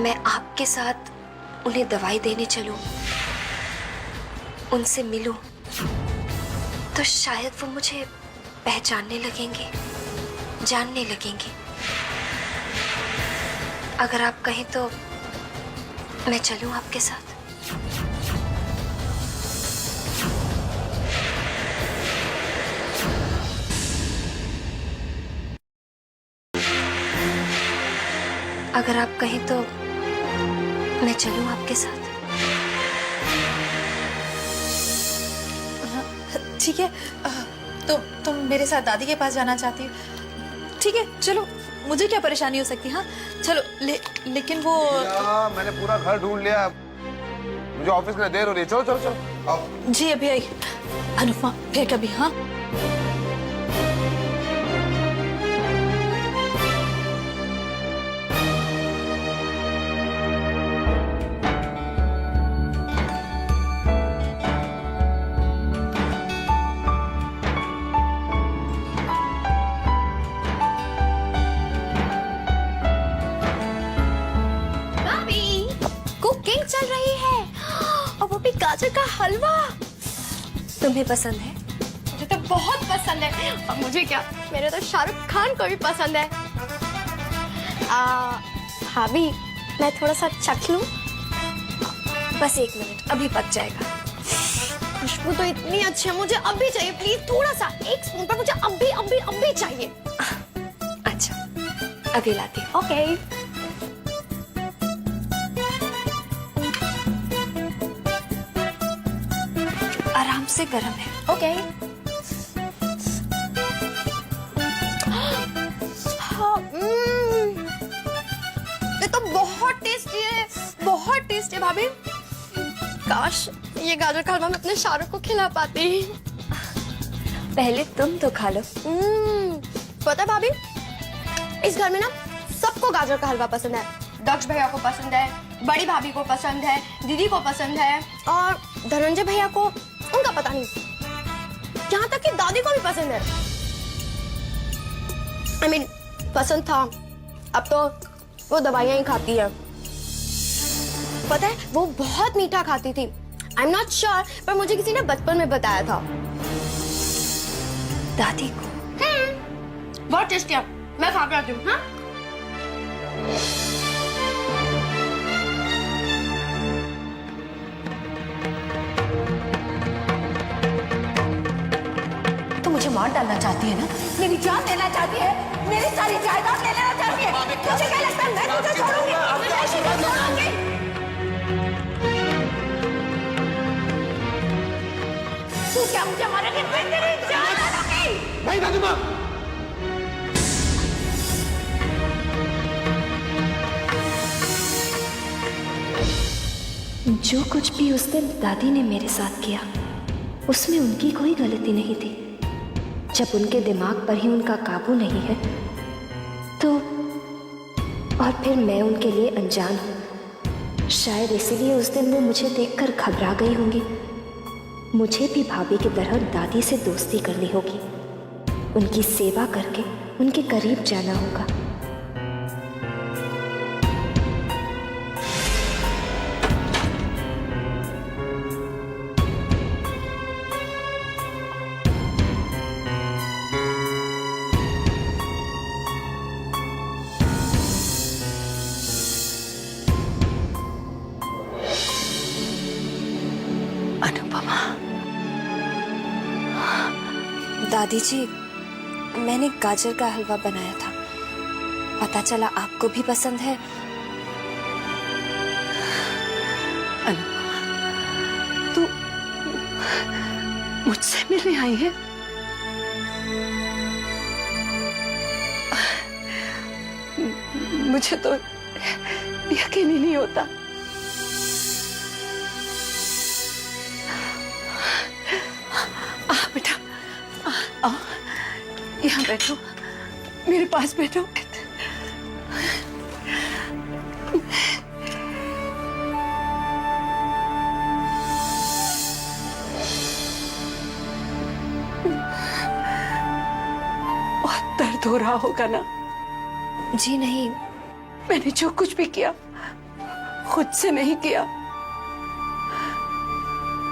मैं आपके साथ उन्हें दवाई देने चलूं, उनसे मिलूं, तो शायद वो मुझे पहचानने लगेंगे, जानने लगेंगे। अगर आप कहें तो मैं चलूं आपके साथ? अगर आप कहें तो मैं चलूं आपके साथ। ठीक है, तो तुम मेरे साथ दादी के पास जाना चाहती हो? ठीक है चलो, मुझे क्या परेशानी हो सकती है। हाँ चलो, लेकिन वो मैंने पूरा घर ढूंढ लिया, मुझे ऑफिस के लिए देर हो रही है। चलो चलो चलो आओ। जी अभी आई। अनुपमा फिर कभी। हाँ कुकिंग चल रही है और वो भी गाजर का हलवा। तुम्हें पसंद है? मुझे तो बहुत पसंद है। और मुझे क्या, मेरे तो शाहरुख खान को भी पसंद है। भाभी मैं थोड़ा सा चख लूं? बस 1 मिनट, अभी पक जाएगा। खुशबू तो इतनी अच्छी है, मुझे अभी चाहिए। प्लीज थोड़ा सा, 1 स्पून पर मुझे अभी अभी अभी चाहिए। अच्छा अभी लाती हूँ। ओके। आराम से गर्म है। ओके। ये तो बहुत टेस्टी है, बहुत टेस्टी है भाभी। काश ये गाजर का हलवा मैं अपने शाहरुख को खिला पाती। पहले तुम तो खा लो। पता है भाभी, इस घर में ना सबको गाजर का हलवा पसंद है। दक्ष भैया को पसंद है, बड़ी भाभी को पसंद है, दीदी को पसंद है, और धनंजय भैया को उनका पता नहीं, यहाँ तक कि दादी को भी पसंद है। I mean, पसंद था, अब तो वो दवाइयां ही खाती है। पता है वो बहुत मीठा खाती थी। आई एम नॉट श्योर, पर मुझे किसी ने बचपन में बताया था। दादी को? बहुत टेस्टी है, मैं खा के आती हूँ। हाँ तो मुझे मार डालना चाहती है ना? मेरी जान लेना चाहती है, मेरी सारी जायदाद ले लेना चाहती है। मुझे क्या लगता है मैं तुझे छोड़ूंगी? मैं तुझे छोड़ूंगी? तू क्या मुझे मारेगी? मैं तेरी जान ले लूंगी। नहीं दादी माँ। जो कुछ भी उस दिन दादी ने मेरे साथ किया, उसमें उनकी कोई गलती नहीं थी। जब उनके दिमाग पर ही उनका काबू नहीं है तो, और फिर मैं उनके लिए अनजान हूँ। शायद इसीलिए उस दिन वो मुझे देखकर घबरा गई होंगी। मुझे भी भाभी की तरह दादी से दोस्ती करनी होगी, उनकी सेवा करके उनके करीब जाना होगा। अनुपमा, दादी जी, मैंने गाजर का हलवा बनाया था, पता चला आपको भी पसंद है। अनुपमा, तू मुझसे मिलने आई है? मुझे तो यकीन ही नहीं होता। बेटा आओ, यहाँ बैठो, मेरे पास बैठो। बहुत दर्द हो रहा होगा ना? जी नहीं, मैंने जो कुछ भी किया खुद से नहीं किया।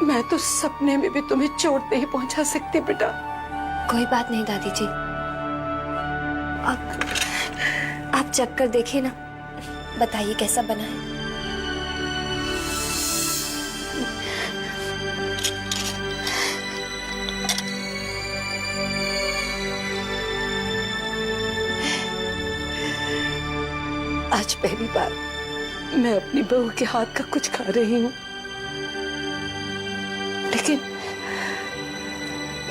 मैं तो सपने में भी तुम्हें चोट नहीं पहुंचा सकती बेटा। कोई बात नहीं दादी जी, आप चख कर देखिए ना, बताइए कैसा बना है। आज पहली बार मैं अपनी बहू के हाथ का कुछ खा रही हूँ, लेकिन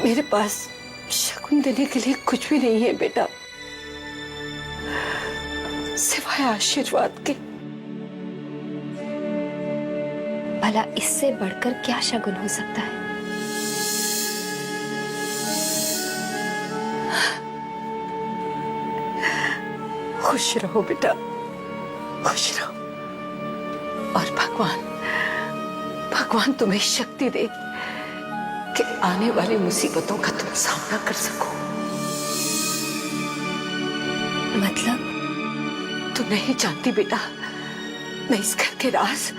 मेरे पास शगुन देने के लिए कुछ भी नहीं है बेटा, सिवाय आशीर्वाद के। भला इससे बढ़कर क्या शगुन हो सकता है? खुश रहो बेटा, खुश रहो, और भगवान तुम्हें शक्ति दे कि आने वाली मुसीबतों का तुम सामना कर सको। मतलब? तू नहीं जानती बेटा, मैं इस घर के राज,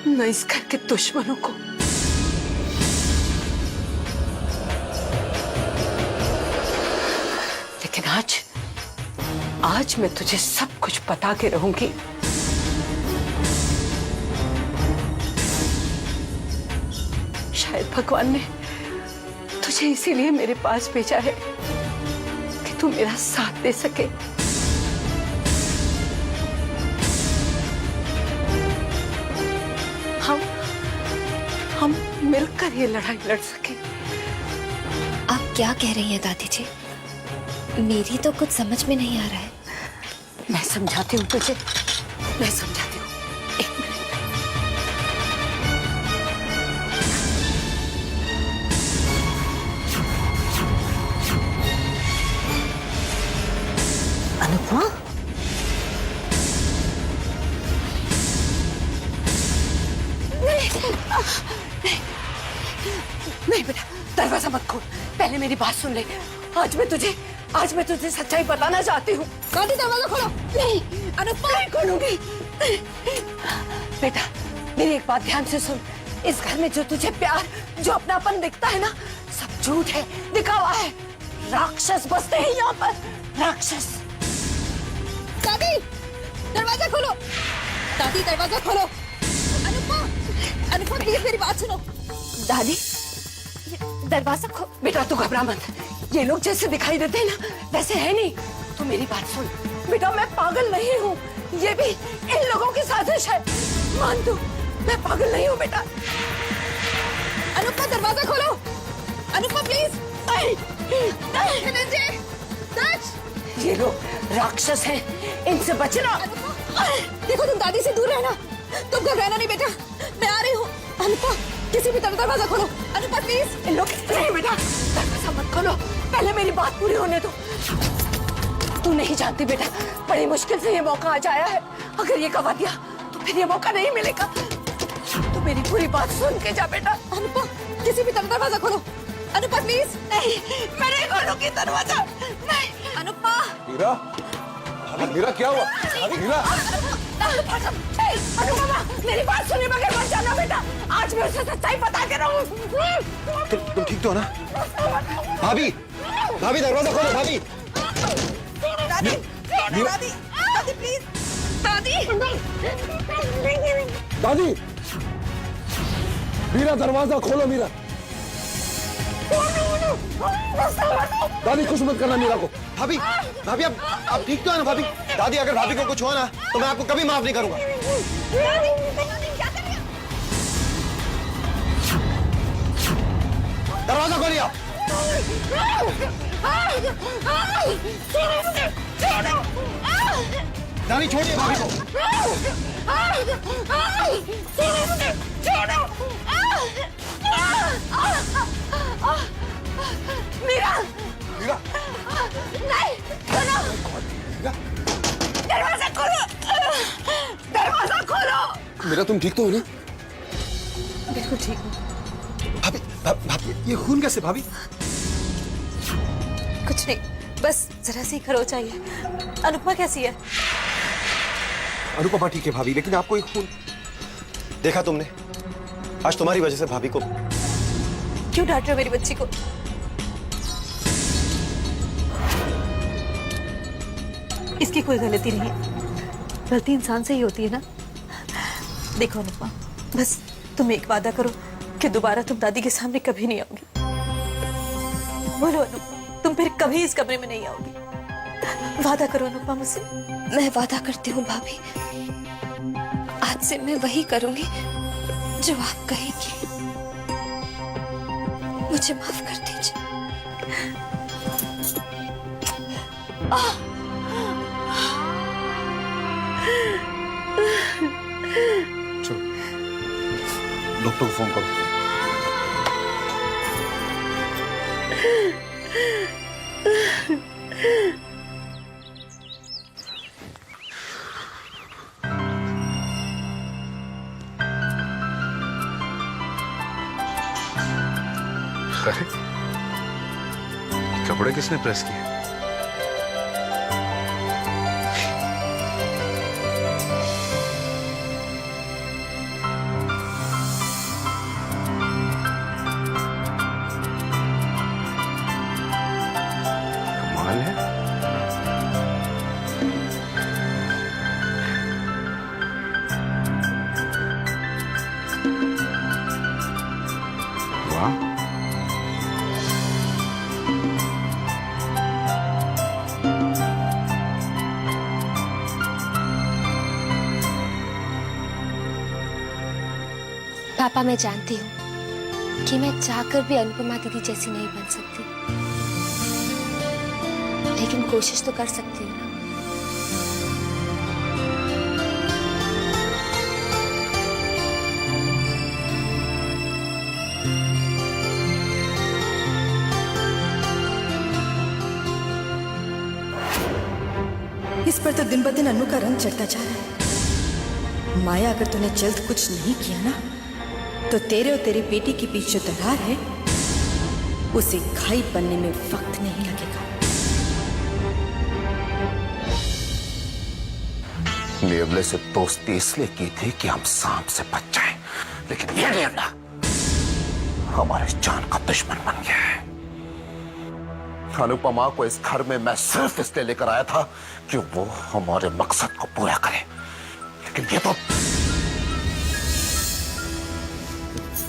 मैं इस घर के दुश्मनों को लेकिन आज मैं तुझे सब कुछ बता के रहूंगी। शायद भगवान ने तुझे इसीलिए मेरे पास भेजा है कि तू मेरा साथ दे सके। हम मिलकर ये लड़ाई लड़ सके। आप क्या कह रही हैं दादी जी? मेरी तो कुछ समझ में नहीं आ रहा है। मैं समझाती हूँ तुझे, मैं समझाती हूँ, एक मिनट। अनुपमा, नहीं बेटा, दरवाजा मत खोल, पहले मेरी बात सुन ले। आज मैं तुझे सच्चाई बताना चाहती हूँ। दादी दरवाजा खोलो। नहीं अनुपमा, नहीं खोलूंगी। बेटा मेरी एक बात ध्यान से सुन, इस घर में जो तुझे प्यार, जो अपनापन दिखता है ना, सब झूठ है, दिखावा है। राक्षस बसते हैं यहाँ पर, राक्षस। दादी दरवाजा खोलो, दादी दरवाजा खोलो। अनुपमा प्लीज मेरी बात सुनो। दादी दरवाजा खो। बेटा तू घबरा मत, ये लोग जैसे दिखाई देते हैं ना वैसे है नहीं। तू मेरी बात सुन बेटा, मैं पागल नहीं हूँ, ये भी इन लोगों की साजिश है। मान तू, मैं पागल नहीं हूँ बेटा। अनुपमा दरवाजा खोलो, अनुपमा प्लीज। ये लोग राक्षस हैं, इनसे बचना। देखो तुम दादी से दूर रहना, तुम घबराना नहीं बेटा, मैं आ रही हूँ। अनुपमा किसी भी तरह दरवाजा खोलो, अनुपमा प्लीज। इन लोग नहीं बेटा, दरवाजा मत खोलो, पहले मेरी बात पूरी होने दो। तू नहीं जानती बेटा, बड़ी मुश्किल से ये मौका आज आया है। अगर ये गवा दिया तो फिर ये मौका नहीं मिलेगा। तू मेरी पूरी बात सुन के जा बेटा। अनुपमा किसी भी तरह दरवाजा खोलो, अनुपमा प्लीज। नहीं, मैं नहीं खोलूंगी दरवाजा, नहीं। अनुपमा। मीरा, मीरा क्या हुआ? मीरा, अनुपमा मेरी बात सुने बगैर मत जाना बेटा, आज मैं उसे सच्चाई बता के रहूं। तुम ठीक तो हो ना? भाभी, भाभी दरवाजा खोलो, भाभी। दादी दादी दादी प्लीज, दादी। दादी, मीरा दरवाजा खोलो। मीरा, दादी कुछ मत करना मीरा को। भाभी, भाभी आप ठीक तो है ना भाभी? दादी अगर भाभी को कुछ हुआ ना तो मैं आपको कभी माफ नहीं करूंगा। दरवाजा खोलिए आप। दादी छोड़िए भाभी को। मीरा, मीरा, नहीं सुनो, दरवाजा खोलो, दरवाजा खोलो। मीरा तुम ठीक तो हो ना? बिल्कुल ठीक हूँ। भाभी, भाभी ये खून कैसे भाभी? कुछ नहीं, बस जरा सी खरोच आई है। अनुपमा कैसी है? अनुपमा ठीक है भाभी, लेकिन आपको एक खून देखा तुमने? आज तुम्हारी वजह से भाभी को। क्यों डांट रहे हो मेरी बच्ची को? इसकी कोई गलती नहीं है, गलती इंसान से ही होती है ना। देखो अनुपमा, बस तुम एक वादा करो कि दोबारा तुम दादी के सामने कभी नहीं आओगी। बोलो अनुपमा, तुम फिर कभी इस कमरे में नहीं आओगी। वादा करो अनुपमा मुझसे। मैं वादा करती हूँ भाभी, आज से मैं वही करूंगी जो आप कहेंगी। मुझे माफ कर दीजिए। चलो डॉक्टर को फोन करो। अरे कपड़े किसने प्रेस किए? कमाल है। वाह, पापा मैं जानती हूँ कि मैं चाहकर भी अनुपमा दीदी जैसी नहीं बन सकती, लेकिन कोशिश तो कर सकती हूँ ना। इस पर तो दिन ब दिन अनु का रंग चढ़ता जा रहा है। माया, अगर तूने जल्द कुछ नहीं किया ना, तो तेरे और तेरी बेटी के बीच जो दरार है उसे घाई बनने में वक्त नहीं लगेगा। नेवले से दोस्ती इसलिए की थी कि हम सांप से बच जाएं, लेकिन ये नेवला हमारे जान का दुश्मन बन गया है। अनुपमा को इस घर में मैं सिर्फ इसलिए लेकर आया था कि वो हमारे मकसद को पूरा करे, लेकिन ये तो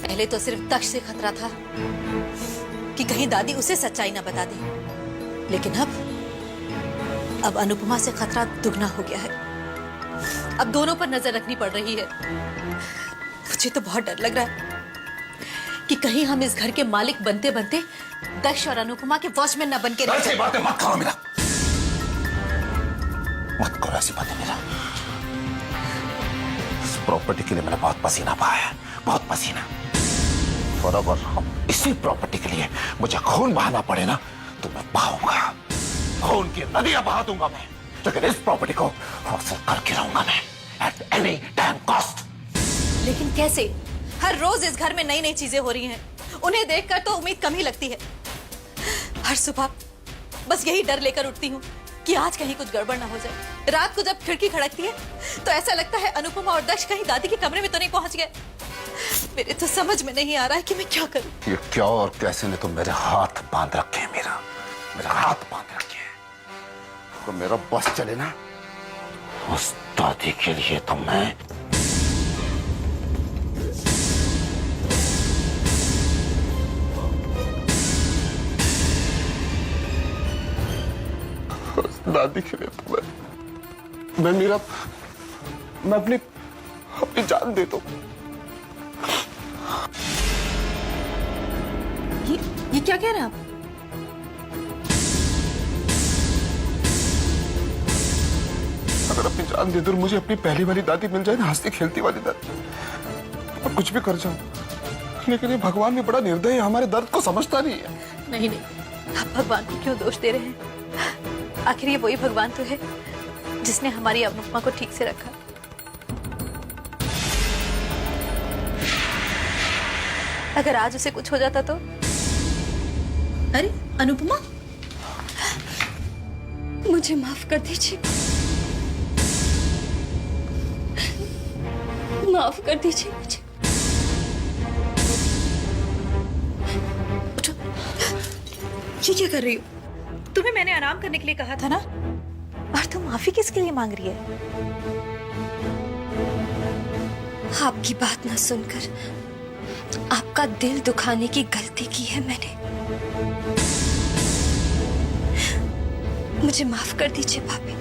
पहले तो सिर्फ दक्ष से खतरा था कि कहीं दादी उसे सच्चाई ना बता दे, लेकिन अब अनुपमा से खतरा दुगना हो गया है। अब दोनों पर नजर रखनी पड़ रही है। मुझे तो बहुत डर लग रहा है कि कहीं हम इस घर के मालिक बनते बनते दक्ष और अनुपमा के वॉचमैन ना बन के रह ऐसी बातें मत करो मीरा, मत करो ऐसी बातें मीरा। इस प्रॉपर्टी के लिए मैंने बहुत पसीना बहाया है, बहुत पसीना। और अगर हम इसी प्रॉपर्टी के लिए मुझे खून बहाना पड़े ना, तो मैं बहाऊंगा, खून की नदियां बहा दूंगा मैं, लेकिन इस प्रॉपर्टी को हासिल करके रहूंगा मैं एट एनी टाइम कॉस्ट। लेकिन कैसे? हर रोज इस घर में नई नई चीजें हो रही हैं, उन्हें देखकर तो उम्मीद कम ही लगती है। हर सुबह बस यही डर लेकर उठती हूँ कि आज कहीं कुछ गड़बड़ ना हो जाए। रात को जब खिड़की खड़कती है तो ऐसा लगता है अनुपमा और दक्ष कहीं दादी के कमरे में तो नहीं पहुंच गए। मेरे तो समझ में नहीं आ रहा है कि मैं क्या करूं। ये क्या और कैसे ने तो मेरे हाथ बांध रखे हैं मेरा, मेरे हाथ बांध रखे हैं। तो मेरा बस चले ना, उस दादी के लिए तो मैं दादी के लिए तो मैं मेरा मैं अपनी जान दे दूं। ये क्या कह रहे हैं आप? अगर अपनी जान दे दो, मुझे अपनी पहली वाली दादी मिल जाए ना, हंसती खेलती वाली दादी, मैं कुछ भी कर जाऊं। लेकिन ये भगवान भी बड़ा निर्दयी है, हमारे दर्द को समझता नहीं है। नहीं नहीं, आप भगवान को क्यों दोष दे रहे हैं? आखिर ये वही भगवान तो है जिसने हमारी अनुपमा को ठीक से रखा। अगर आज उसे कुछ हो जाता तो? अरे अनुपमा, मुझे माफ कर दीजिए, माफ कर दीजिए मुझे। उठो। ये क्या कर रही हो? तुम्हें मैंने आराम करने के लिए कहा था ना, और तुम माफी किसके लिए मांग रही है? आपकी बात ना सुनकर आपका दिल दुखाने की गलती की है मैंने। मुझे माफ कर दीजिए भाभी।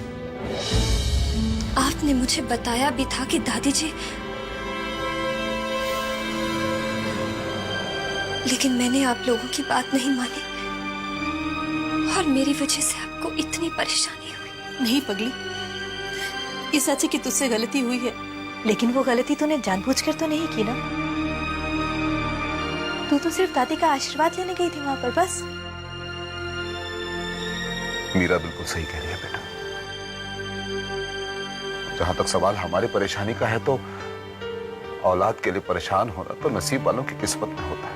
आपने मुझे बताया भी था कि दादी जी, लेकिन मैंने आप लोगों की बात नहीं मानी और मेरी वजह से आपको इतनी परेशानी हुई। नहीं पगली, ये सच है कि तुझसे गलती हुई है, लेकिन वो गलती तूने जानबूझकर तो नहीं की ना। तू तो सिर्फ दादी का आशीर्वाद लेने गई थी वहां पर, बस। मीरा बिल्कुल सही कह रही है बेटा। जहां तक सवाल हमारी परेशानी का है, तो औलाद के लिए परेशान होना तो नसीब वालों की किस्मत में होता है,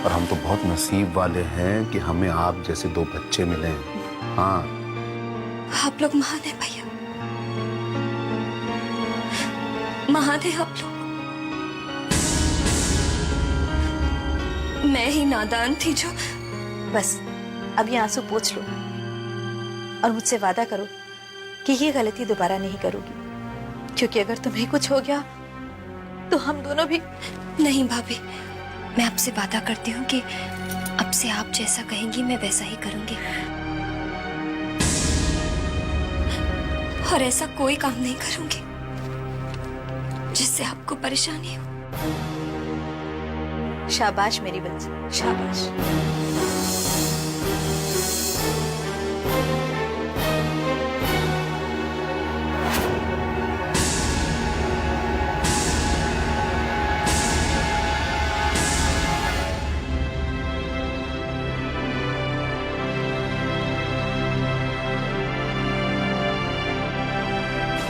और हम तो बहुत नसीब वाले हैं कि हमें आप जैसे दो बच्चे मिले हैं। हाँ, आप लोग महान है भैया, महान है आप लोग। मैं ही नादान थी जो। बस अब ये आंसू पोंछ लो और मुझसे वादा करो कि ये गलती दोबारा नहीं करोगी, क्योंकि अगर तुम्हें कुछ हो गया तो हम दोनों भी। नहीं भाभी, मैं आपसे वादा करती हूँ कि अब से आप जैसा कहेंगी मैं वैसा ही करूंगी, और ऐसा कोई काम नहीं करूंगी जिससे आपको परेशानी हो। शाबाश मेरी बच्ची, शाबाश।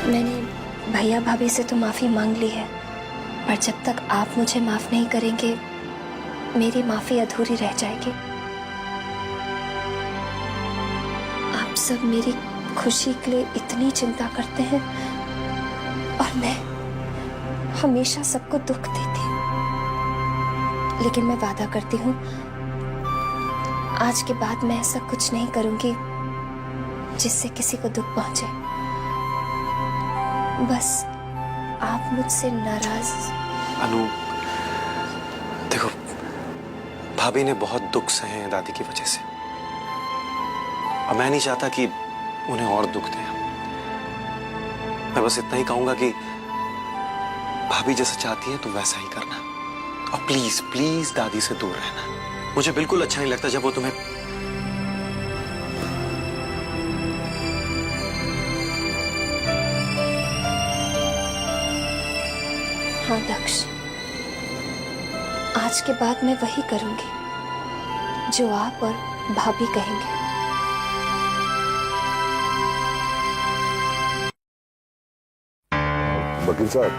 मैंने भैया भाभी से तो माफी मांग ली है, पर जब तक आप मुझे माफ नहीं करेंगे मेरी माफी अधूरी रह जाएगी। आप सब मेरी खुशी के लिए इतनी चिंता करते हैं और मैं हमेशा सबको दुख देती हूँ, लेकिन मैं वादा करती हूँ आज के बाद मैं ऐसा कुछ नहीं करूंगी जिससे किसी को दुख पहुंचे। बस आप मुझसे नाराज। अनु, देखो, भाभी ने बहुत दुख सहे हैं दादी की वजह से, और मैं नहीं चाहता कि उन्हें और दुख दें। मैं बस इतना ही कहूंगा कि भाभी जैसा चाहती है तो वैसा ही करना, और प्लीज प्लीज दादी से दूर रहना। मुझे बिल्कुल अच्छा नहीं लगता जब वो तुम्हें। हाँ दक्ष, आज के बाद मैं वही करूंगी जो आप और भाभी कहेंगे। वकील साहब,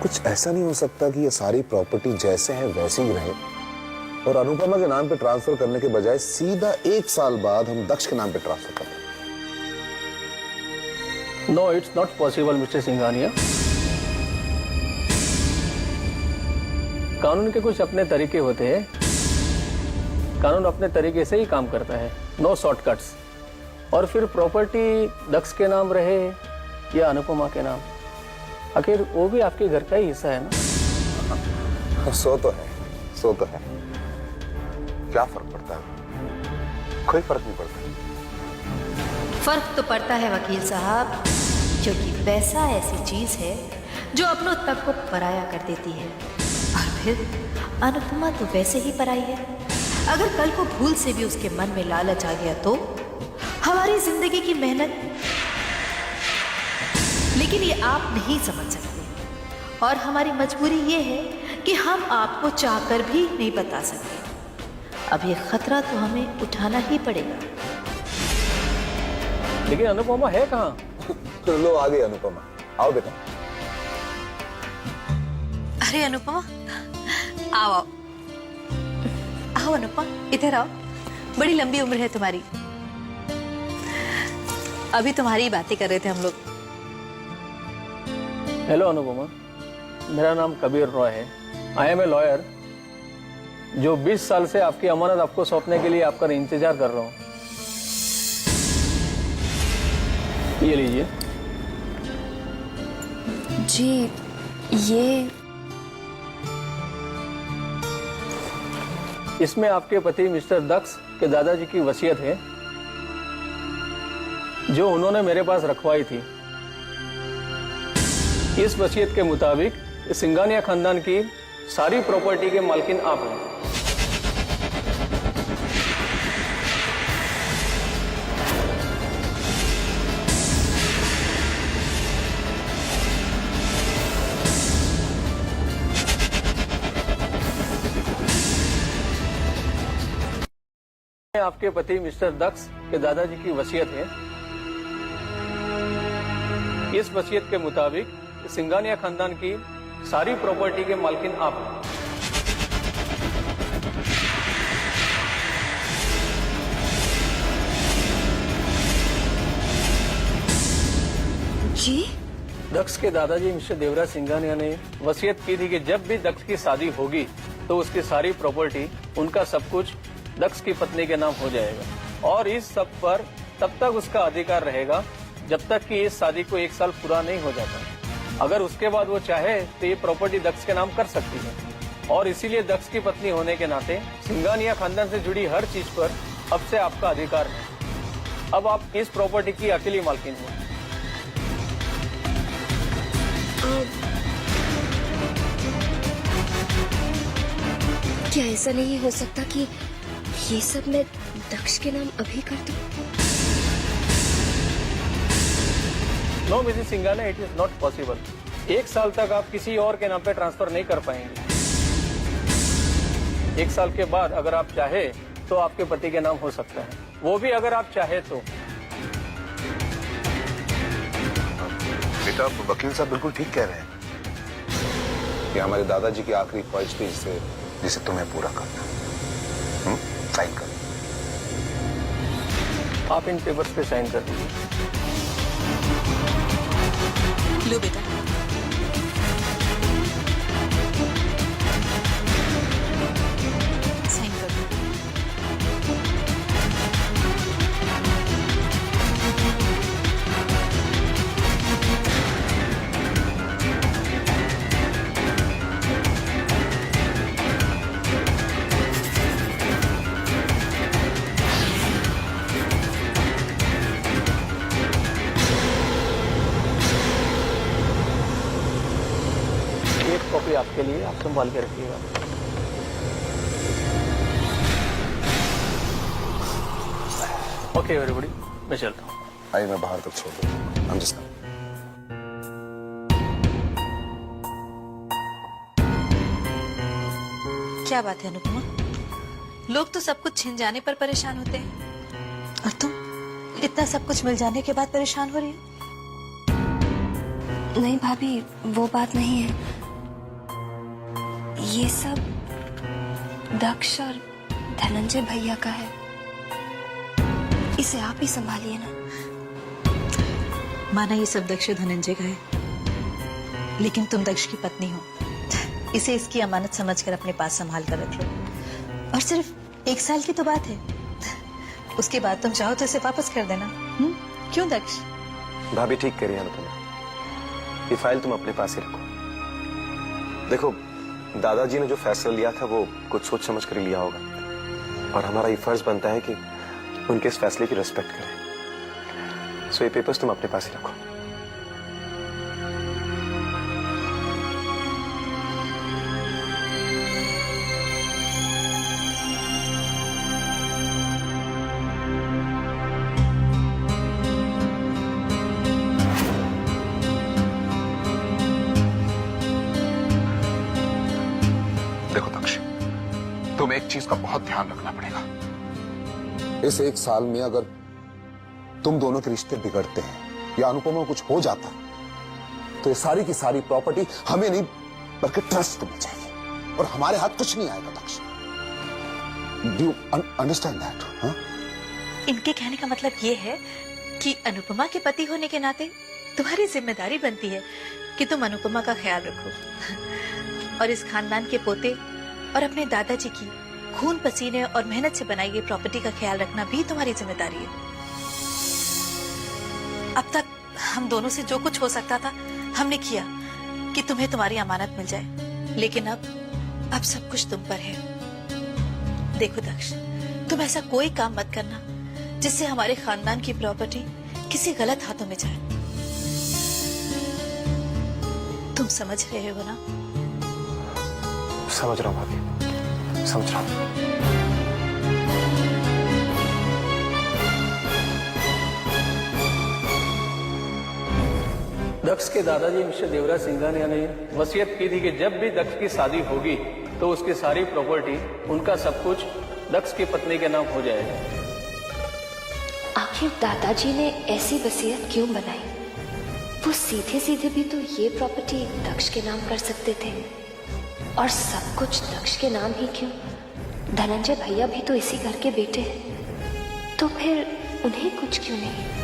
कुछ ऐसा नहीं हो सकता कि ये सारी प्रॉपर्टी जैसे है वैसे ही रहे और अनुपमा के नाम पे ट्रांसफर करने के बजाय सीधा 1 साल बाद हम दक्ष के नाम पे ट्रांसफर कर दें? No, it's not possible mister Singhania. कानून के कुछ अपने तरीके होते हैं, कानून अपने तरीके से ही काम करता है, नो शॉर्टकट्स। और फिर प्रॉपर्टी दक्ष के नाम रहे या अनुपमा के नाम, आखिर वो भी आपके घर का ही हिस्सा है ना। सो तो है, सो तो है। क्या फर्क पड़ता है? कोई फर्क नहीं पड़ता। फर्क तो पड़ता है वकील साहब, क्योंकि पैसा ऐसी चीज है जो अपनों तक को पराया कर देती है, और फिर अनुपमा तो वैसे ही पराई है। अगर कल को भूल से भी उसके मन में लालच आ गया तो हमारी जिंदगी की मेहनत। लेकिन ये आप नहीं समझ सकते, और हमारी मजबूरी ये है कि हम आपको चाहकर भी नहीं बता सकते। अब ये खतरा तो हमें उठाना ही पड़ेगा। लेकिन अनुपमा है कहाँ? लो आ गई अनुपमा, आओ बेटा। अरे अनुपमा, आओ आओ आओ अनुपमा, इधर आओ। बड़ी लंबी उम्र है तुम्हारी। अभी तुम्हारी बातें कर रहे थे हम लोग। हेलो अनुपमा, मेरा नाम कबीर रॉय है। आई एम ए लॉयर जो 20 साल से आपकी अमानत आपको सौंपने के लिए आपका इंतजार कर रहा हूँ। ये लीजिए। जी, ये इसमें आपके पति मिस्टर दक्ष के दादाजी की वसीयत है जो उन्होंने मेरे पास रखवाई थी। इस वसीयत के मुताबिक सिंघानिया खानदान की सारी प्रॉपर्टी के मालकिन आप हैं। आपके पति मिस्टर दक्ष के दादाजी की वसीयत है। इस वसीयत के मुताबिक सिंघानिया खानदान की सारी प्रॉपर्टी के मालकिन आप हैं। जी? दक्ष के दादाजी मिस्टर देवराज सिंघानिया ने वसीयत की थी कि जब भी दक्ष की शादी होगी तो उसकी सारी प्रॉपर्टी, उनका सब कुछ दक्ष की पत्नी के नाम हो जाएगा और इस सब पर तब तक उसका अधिकार रहेगा जब तक कि इस शादी को 1 साल पूरा नहीं हो जाता। अगर उसके बाद वो चाहे तो ये प्रॉपर्टी दक्ष के नाम कर सकती है और इसीलिए दक्ष की पत्नी होने के नाते सिंघानिया खानदान से जुड़ी हर चीज पर अब से आपका अधिकार है। अब आप इस प्रॉपर्टी की अकेली मालकिन हो। क्या ऐसा नहीं हो सकता कि ये सब मैं दक्ष के नाम अभी कर दूं? No Mrs Singhania, it is not possible. 1 साल तक आप किसी और के नाम पे ट्रांसफर नहीं कर पाएंगे। 1 साल के बाद अगर आप चाहे तो आपके पति के नाम हो सकता है, वो भी अगर आप चाहे तो। बेटा, वकील साहब बिल्कुल ठीक कह रहे हैं कि हमारे दादाजी की आखिरी ख्वाहिश थी जिसे तुम्हें पूरा करना। साइन कर। आप इन पेपर्स पे साइन कर दीजिए। लो बेटा। साइन कर दो। कॉपी आपके लिए, आप संभाल के रखिएगा। ओके एवरीबॉडी, मैं चलता हूँ। आइए, मैं बाहर तक छोड़ दूँ। हम जिसका क्या बात है अनुपमा? लोग तो सब कुछ छिन जाने पर परेशान होते हैं और तुम इतना सब कुछ मिल जाने के बाद परेशान हो रही हो? नहीं भाभी, वो बात नहीं है। ये सब दक्ष और धनंजय भैया का है। इसे आप ही संभालिए ना। माना ये सब दक्ष धनंजय का है, लेकिन तुम दक्ष की पत्नी हो। इसे इसकी अमानत समझकर अपने पास संभाल कर रख लो। और सिर्फ 1 साल की तो बात है, उसके बाद तुम चाहो तो इसे वापस कर देना। क्यों दक्ष? भाभी ठीक कह रही है अनुपमा, ये फाइल तुम अपने पास ही रखो। देखो, दादाजी ने जो फैसला लिया था वो कुछ सोच समझ कर लिया होगा और हमारा ये फर्ज बनता है कि उनके इस फैसले की रिस्पेक्ट करें। सो ये पेपर्स तुम अपने पास ही रखो। देखो दक्ष, तुम एक चीज का बहुत ध्यान रखना पड़ेगा। इस 1 साल में अगर तुम दोनों के रिश्ते बिगड़ते हैं या अनुपमा को कुछ हो जाता तो ये सारी की सारी प्रॉपर्टी हमें नहीं बल्कि ट्रस्ट को मिल जाएगी और हमारे हाथ कुछ नहीं आएगा। दक्ष, डू अंडरस्टैंड दैट? इनके कहने का मतलब ये है कि अनुपमा के पति होने के नाते तुम्हारी जिम्मेदारी बनती है कि तुम अनुपमा का ख्याल रखो और इस खानदान के पोते और अपने दादाजी की खून पसीने और मेहनत से बनाई गई प्रॉपर्टी का ख्याल रखना भी तुम्हारी जिम्मेदारी है। अब तक हम दोनों से जो कुछ हो सकता था हमने किया कि तुम्हें तुम्हारी अमानत मिल जाए, लेकिन अब सब कुछ तुम पर है। देखो दक्ष, तुम ऐसा कोई काम मत करना जिससे हमारे खानदान की प्रॉपर्टी किसी गलत हाथों में जाए। तुम समझ रहे हो ना? समझ रहा हूँ भाभी, समझ रहा हूँ। दक्ष के दादाजी मिस्टर देवराज सिंघानिया ने वसीयत की थी कि जब भी दक्ष की शादी होगी तो उसकी सारी प्रॉपर्टी, उनका सब कुछ दक्ष की पत्नी के नाम हो जाएगा। आखिर दादाजी ने ऐसी वसीयत क्यों बनाई? वो सीधे सीधे भी तो ये प्रॉपर्टी दक्ष के नाम कर सकते थे, और सब कुछ दक्ष के नाम ही क्यों? धनंजय भैया भी तो इसी घर के बेटे हैं, तो फिर उन्हें कुछ क्यों नहीं?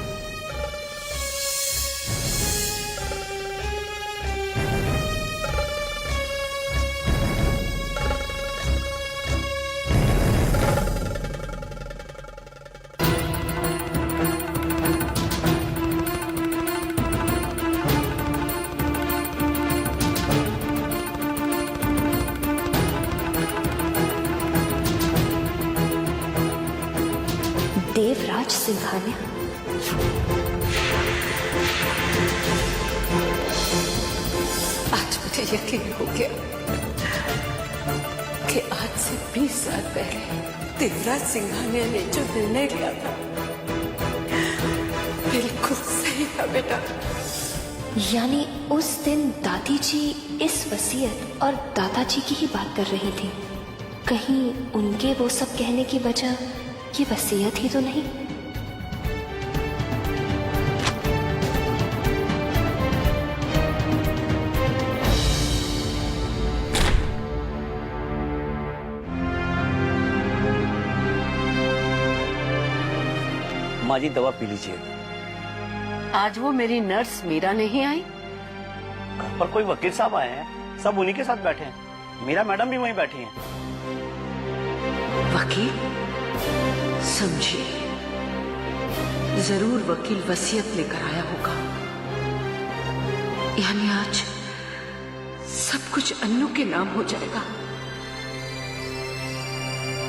देवराज सिंघानिया। आज मुझे यकीन हो गया कि आज से 20 साल पहले देवराज सिंघानिया ने जो निर्णय लिया था बिल्कुल सही था बेटा। यानी उस दिन दादी जी इस वसीयत और दादाजी की ही बात कर रही थी। कहीं उनके वो सब कहने की वजह ये वसीयत ही तो नहीं? माँ जी दवा पी लीजिए। आज वो मेरी नर्स मीरा नहीं आई? घर पर कोई वकील साहब आए हैं, सब उन्हीं के साथ बैठे हैं। मीरा मैडम भी वहीं बैठी हैं। वकील? समझिए, जरूर वकील वसीयत लेकर आया होगा। यानी आज सब कुछ अन्नू के नाम हो जाएगा।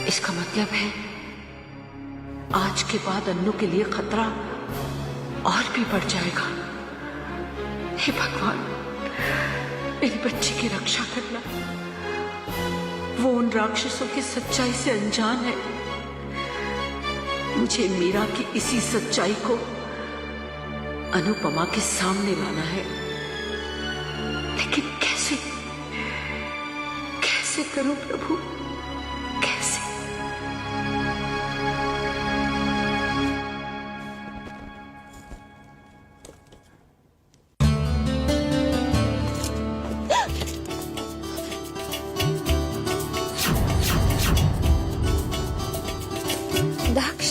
इसका मतलब है आज के बाद अन्नू के लिए खतरा और भी बढ़ जाएगा। हे भगवान, मेरी बच्ची की रक्षा करना। वो उन राक्षसों की सच्चाई से अनजान है। मुझे मीरा की इसी सच्चाई को अनुपमा के सामने लाना है, लेकिन कैसे कैसे करूं प्रभु, कैसे? दक्ष,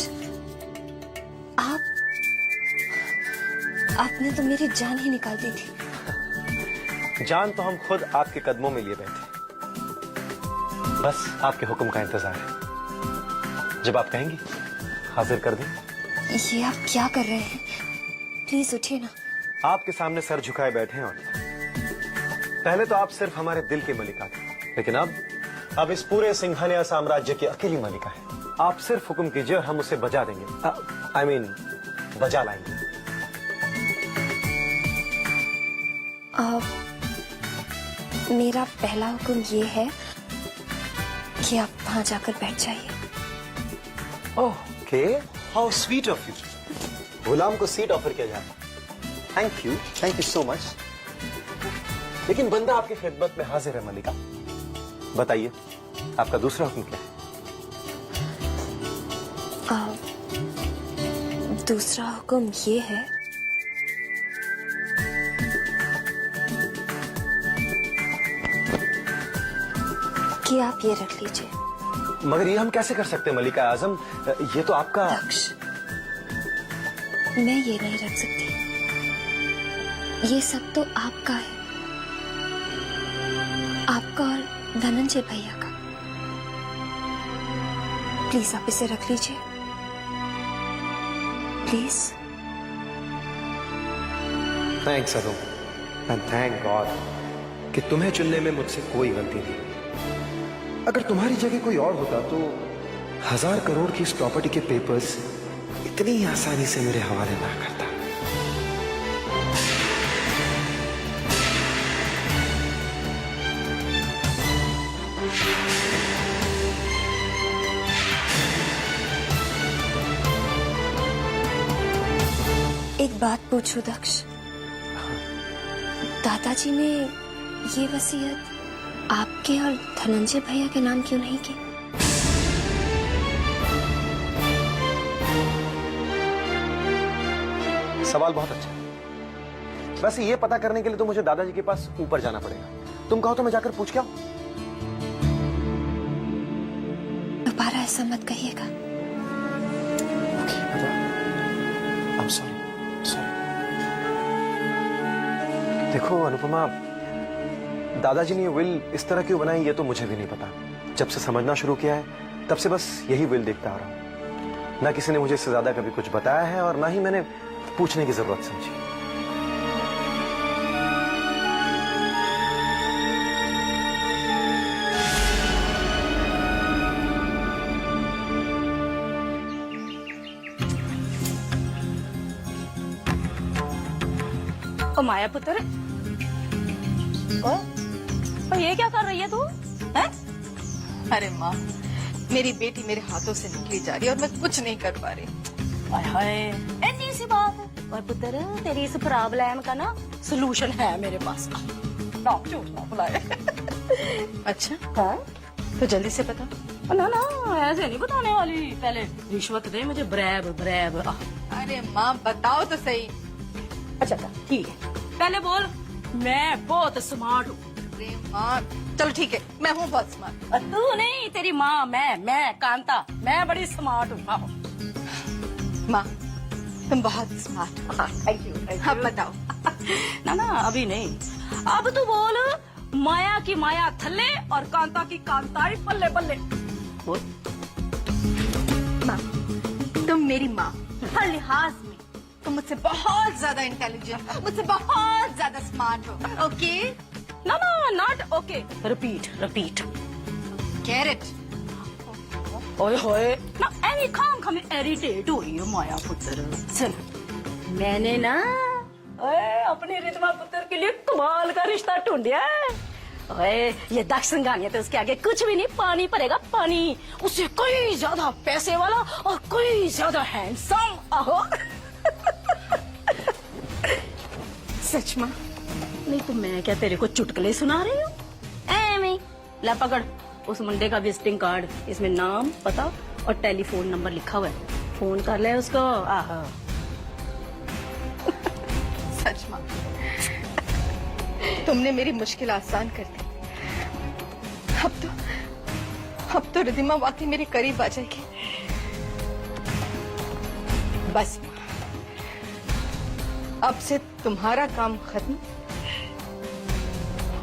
आपने तो मेरी जान ही निकाल दी थी। जान तो हम खुद आपके कदमों में लिए बैठे, बस आपके हुक्म का इंतजार है। जब आप कहेंगी हाजिर कर दें। ये आप क्या कर रहे हैं? प्लीज उठिए ना। आपके सामने सर झुकाए बैठे हैं। और पहले तो आप सिर्फ हमारे दिल की मलिका थे, लेकिन अब इस पूरे सिंघानिया साम्राज्य की अकेली मलिका है। आप सिर्फ हुक्म कीजिए और हम उसे बजा देंगे। I mean, बजा लाएंगे। मेरा पहला हुक्म ये है कि आप वहां जाकर बैठ जाइए। Okay, how sweet of you. गुलाम को सीट ऑफर किया जाता। Thank you so much. लेकिन बंदा आपकी खिदमत में हाजिर है मलिका। बताइए, आपका दूसरा हुक्म क्या है? दूसरा हुक्म ये है कि आप ये रख लीजिए। मगर ये हम कैसे कर सकते हैं मलिका आजम? ये तो आपका। दक्ष, मैं ये नहीं रख सकती। ये सब तो आपका है, आपका और धनंजय भैया का। प्लीज आप इसे रख लीजिए, please. Thanks Arun, and thank God कि तुम्हें चुनने में मुझसे कोई गलती नहीं। अगर तुम्हारी जगह कोई और होता तो 1000 करोड़ की इस प्रॉपर्टी के पेपर्स इतनी आसानी से मेरे हवाले ना करता। एक बात पूछो दक्ष, दादाजी ने ये वसीयत आपके और धनंजय भैया के नाम क्यों नहीं की? सवाल बहुत अच्छा है। वैसे ये पता करने के लिए तो मुझे दादाजी के पास ऊपर जाना पड़ेगा। तुम कहो तो मैं जाकर पूछ के आऊं? दोबारा ऐसा मत कहिएगा। I'm sorry. देखो अनुपमा, दादाजी ने ये विल इस तरह क्यों बनाई ये तो मुझे भी नहीं पता। जब से समझना शुरू किया है तब से बस यही विल देखता आ रहा हूं। ना किसी ने मुझे इससे ज्यादा कभी कुछ बताया है और ना ही मैंने पूछने की जरूरत समझी। ओ माया पुत्र, ओ ये क्या कर रही है तू? हैं? अरे माँ, मेरी बेटी मेरे हाथों से निकली जा रही है और मैं कुछ नहीं कर पा रही। हाय हाय, ऐसी सी बात है। और पुत्र, तेरी इस प्रॉब्लम का ना सलूशन है मेरे पास। ना झूठ ना बुलाए। अच्छा, हाँ? तो जल्दी से बता। ना ना, ऐसे नहीं बताने वाली। पहले रिश्वत दे मुझे, ब्रैब ब्रैब। अरे माँ बताओ तो सही। अच्छा ठीक है, पहले बोल मैं बहुत स्मार्ट हूँ। अरे माँ चलो ठीक है, मैं हूँ बहुत स्मार्ट। तू नहीं, तेरी माँ, मैं कांता, मैं बड़ी स्मार्ट हूँ। माँ तुम बहुत स्मार्ट हो। Thank you. अब बताओ। ना ना अभी नहीं, अब तू बोल माया की माया थल्ले और कांता की कांताई पल्ले पल्ले। बोल। माँ तुम मेरी माँ हर लिहाज में तुम मुझसे बहुत ज्यादा इंटेलिजेंट, मुझसे बहुत ज्यादा स्मार्ट हो। ओके? ना ना not okay, repeat repeat. Carrot. ओए होए ना, एनी खाम इरिटेट हो रही है माया पुत्र। सुन, मैंने ना अपने रितमा पुत्र के लिए कमाल का रिश्ता ढूंढिया है। ओए ये दक्ष सिंघानिया तो उसके आगे कुछ भी नहीं, पानी पड़ेगा पानी। उससे कोई ज्यादा पैसे वाला और कोई ज्यादा हैंडसम। आहो। सच माँ? नहीं तो मैं क्या तेरे को चुटकुले सुना रही हूँ? ऐਵੇਂ ला पकड़ उस मुंडे का विजिटिंग कार्ड, इसमें नाम, पता और टेलीफोन नंबर लिखा हुआ है। फोन कर ले उसको। आहा। सच माँ, तुमने मेरी मुश्किल आसान कर दी। अब तो रिधिमा वाकई मेरे करीब आ जाएगी। बस माँ, अब से तुम्हारा काम खत्म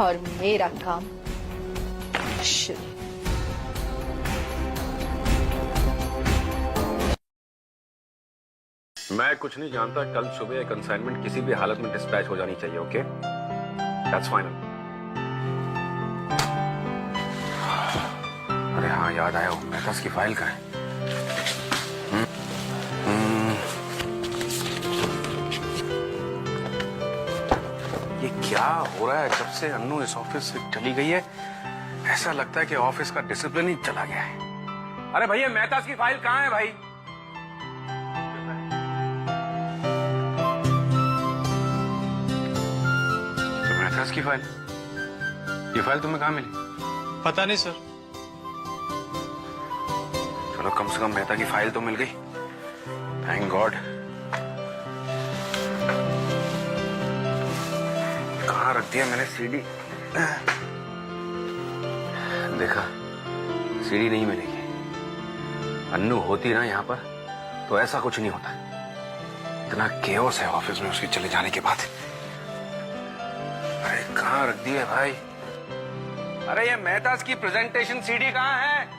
और मेरा काम शुरू। मैं कुछ नहीं जानता, कल सुबह एक कंसाइनमेंट किसी भी हालत में डिस्पैच हो जानी चाहिए। Okay, that's final. अरे हाँ, याद आया, वो मेहताज की फाइल का है। ये क्या हो रहा है? जब से अन्नू इस ऑफिस से चली गई है ऐसा लगता है कि ऑफिस का डिसिप्लिन ही चला गया है। अरे भैया, मेहताज की फाइल कहाँ है भाई? तो मेहताज की फाइल, ये फाइल तुम्हें कहाँ मिली? पता नहीं सर। चलो कम से कम मेहता की फाइल तो मिल गई, थैंक गॉड। कहाँ रख दिया मैंने सीडी? देखा, सीडी नहीं मिलेगी। अन्नू होती ना यहाँ पर तो ऐसा कुछ नहीं होता। इतना केओस है ऑफिस में उसके चले जाने के बाद। अरे कहाँ रख दी है भाई? अरे ये मेहताज की प्रेजेंटेशन सीडी कहाँ है?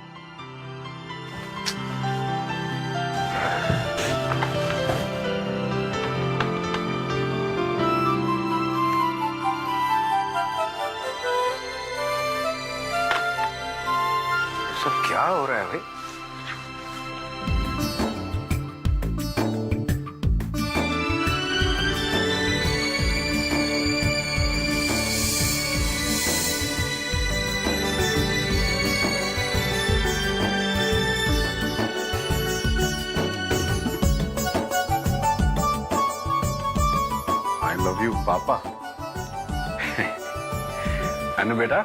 सब क्या हो रहा है भाई? यू पापा। अनु बेटा,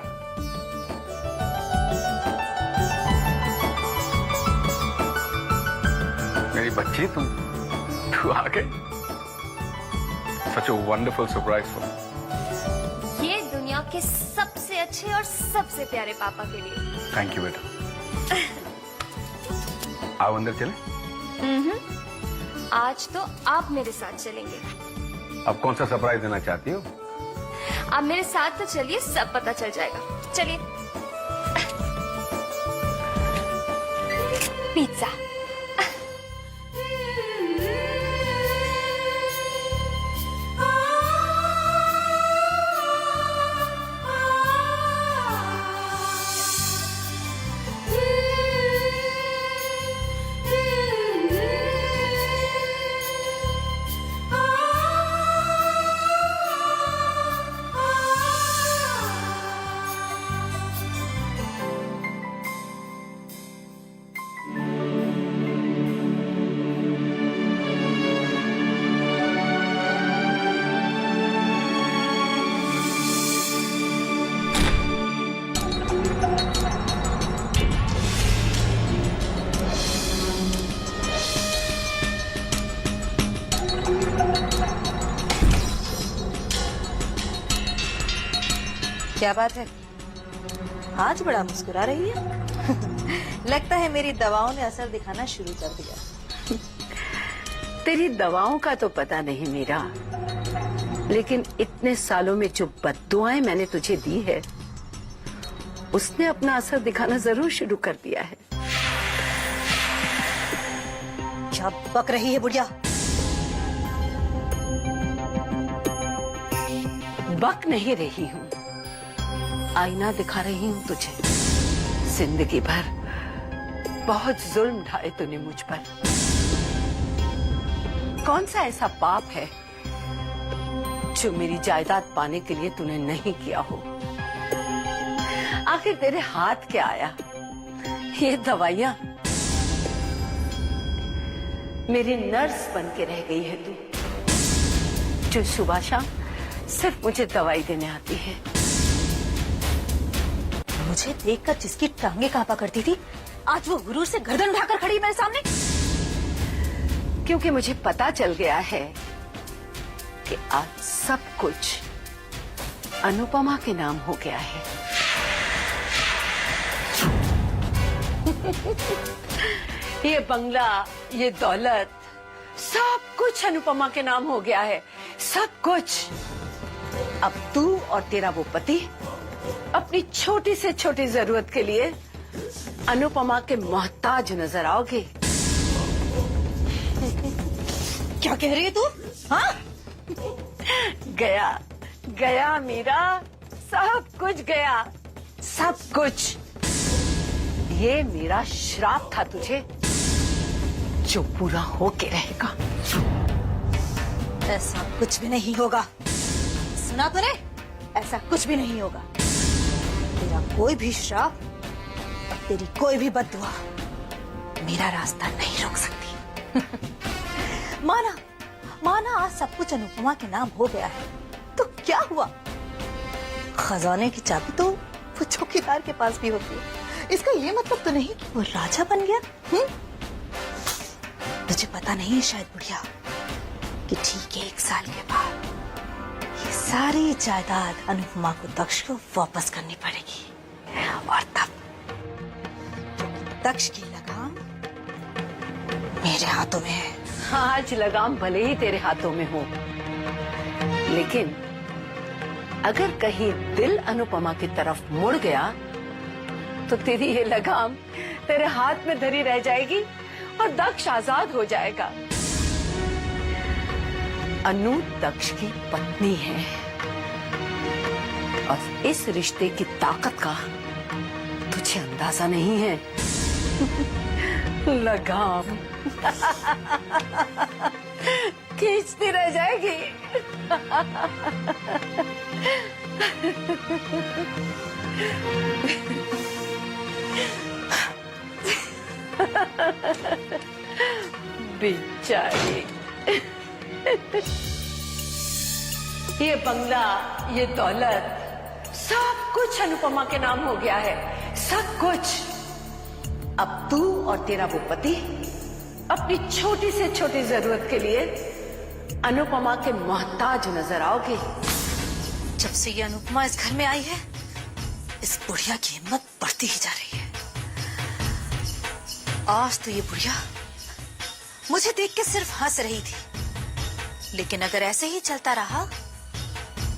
मेरी बच्ची तू आ गई। सच अ वंडरफुल सरप्राइज फॉर। ये दुनिया के सबसे अच्छे और सबसे प्यारे पापा के लिए। थैंक यू बेटा। आओ अंदर चले। आज तो आप मेरे साथ चलेंगे। अब कौन सा सरप्राइज देना चाहती हो? आप मेरे साथ तो चलिए, सब पता चल जाएगा। चलिए। पिज्जा। क्या बात है, आज बड़ा मुस्कुरा रही है। लगता है मेरी दवाओं ने असर दिखाना शुरू कर दिया। तेरी दवाओं का तो पता नहीं मीरा, लेकिन इतने सालों में जो बद्दुआएं मैंने तुझे दी है, उसने अपना असर दिखाना जरूर शुरू कर दिया है। क्या बक रही है बुढ़िया? बक नहीं रही हूँ, आईना दिखा रही हूँ तुझे। जिंदगी भर बहुत जुल्म ढाए तूने मुझ पर। कौन सा ऐसा पाप है जो मेरी जायदाद पाने के लिए तूने नहीं किया हो? आखिर तेरे हाथ क्या आया? ये दवाइयां। मेरी नर्स बन के रह गई है तू, जो सुबह शाम सिर्फ मुझे दवाई देने आती है। मुझे देखकर जिसकी टांगे कांपा करती थी, आज वो गुरूर से गर्दन उठाकर खड़ी मेरे सामने। क्योंकि मुझे पता चल गया है कि आज सब कुछ अनुपमा के नाम हो गया है। ये बंगला, ये दौलत, सब कुछ अनुपमा के नाम हो गया है। सब कुछ। अब तू और तेरा वो पति अपनी छोटी से छोटी जरूरत के लिए अनुपमा के मोहताज नजर आओगे। क्या कह रही है तू? हाँ? गया गया मीरा, सब कुछ गया, सब कुछ। ये मेरा श्राप था तुझे, जो पूरा होके रहेगा। ऐसा कुछ भी नहीं होगा। सुना तूने? ऐसा कुछ भी नहीं होगा। तेरा कोई भी श्राप, तेरी कोई भी बद्दुआ मेरा रास्ता नहीं रोक सकती। माना माना आज सब कुछ अनुपमा के नाम हो गया है, तो क्या हुआ? खजाने की चाबी तो वो चौकीदार के पास भी होती है। इसका ये मतलब तो नहीं कि वो राजा बन गया। तुझे पता नहीं है शायद बुढ़िया, कि ठीक 1 साल के बाद ये सारी जायदाद अनुपमा को दक्ष को वापस करनी पड़ेगी। और तब दक्ष की लगाम मेरे हाथों में है। आज लगाम भले ही तेरे हाथों में हो, लेकिन अगर कहीं दिल अनुपमा की तरफ मुड़ गया तो तेरी ये लगाम तेरे हाथ में धरी रह जाएगी और दक्ष आजाद हो जाएगा। अनु दक्ष की पत्नी है और इस रिश्ते की ताकत का तुझे अंदाजा नहीं है। लगाम खींचती रह जाएगी। बेचारी। ये बंगला, ये दौलत, सब कुछ अनुपमा के नाम हो गया है, सब कुछ। अब तू और तेरा वो पति अपनी छोटी से छोटी जरूरत के लिए अनुपमा के मोहताज नजर आओगे। जब से ये अनुपमा इस घर में आई है, इस बुढ़िया की हिम्मत बढ़ती ही जा रही है। आज तो ये बुढ़िया मुझे देख के सिर्फ हंस रही थी, लेकिन अगर ऐसे ही चलता रहा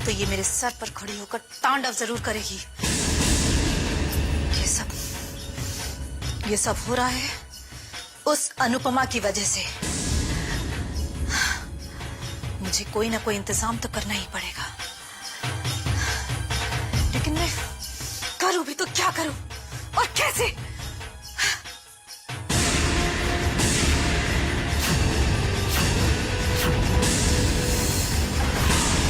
तो ये मेरे सर पर खड़ी होकर तांडव जरूर करेगी। ये सब हो रहा है उस अनुपमा की वजह से। मुझे कोई ना कोई इंतजाम तो करना ही पड़ेगा, लेकिन मैं करूं भी तो क्या करूं और कैसे?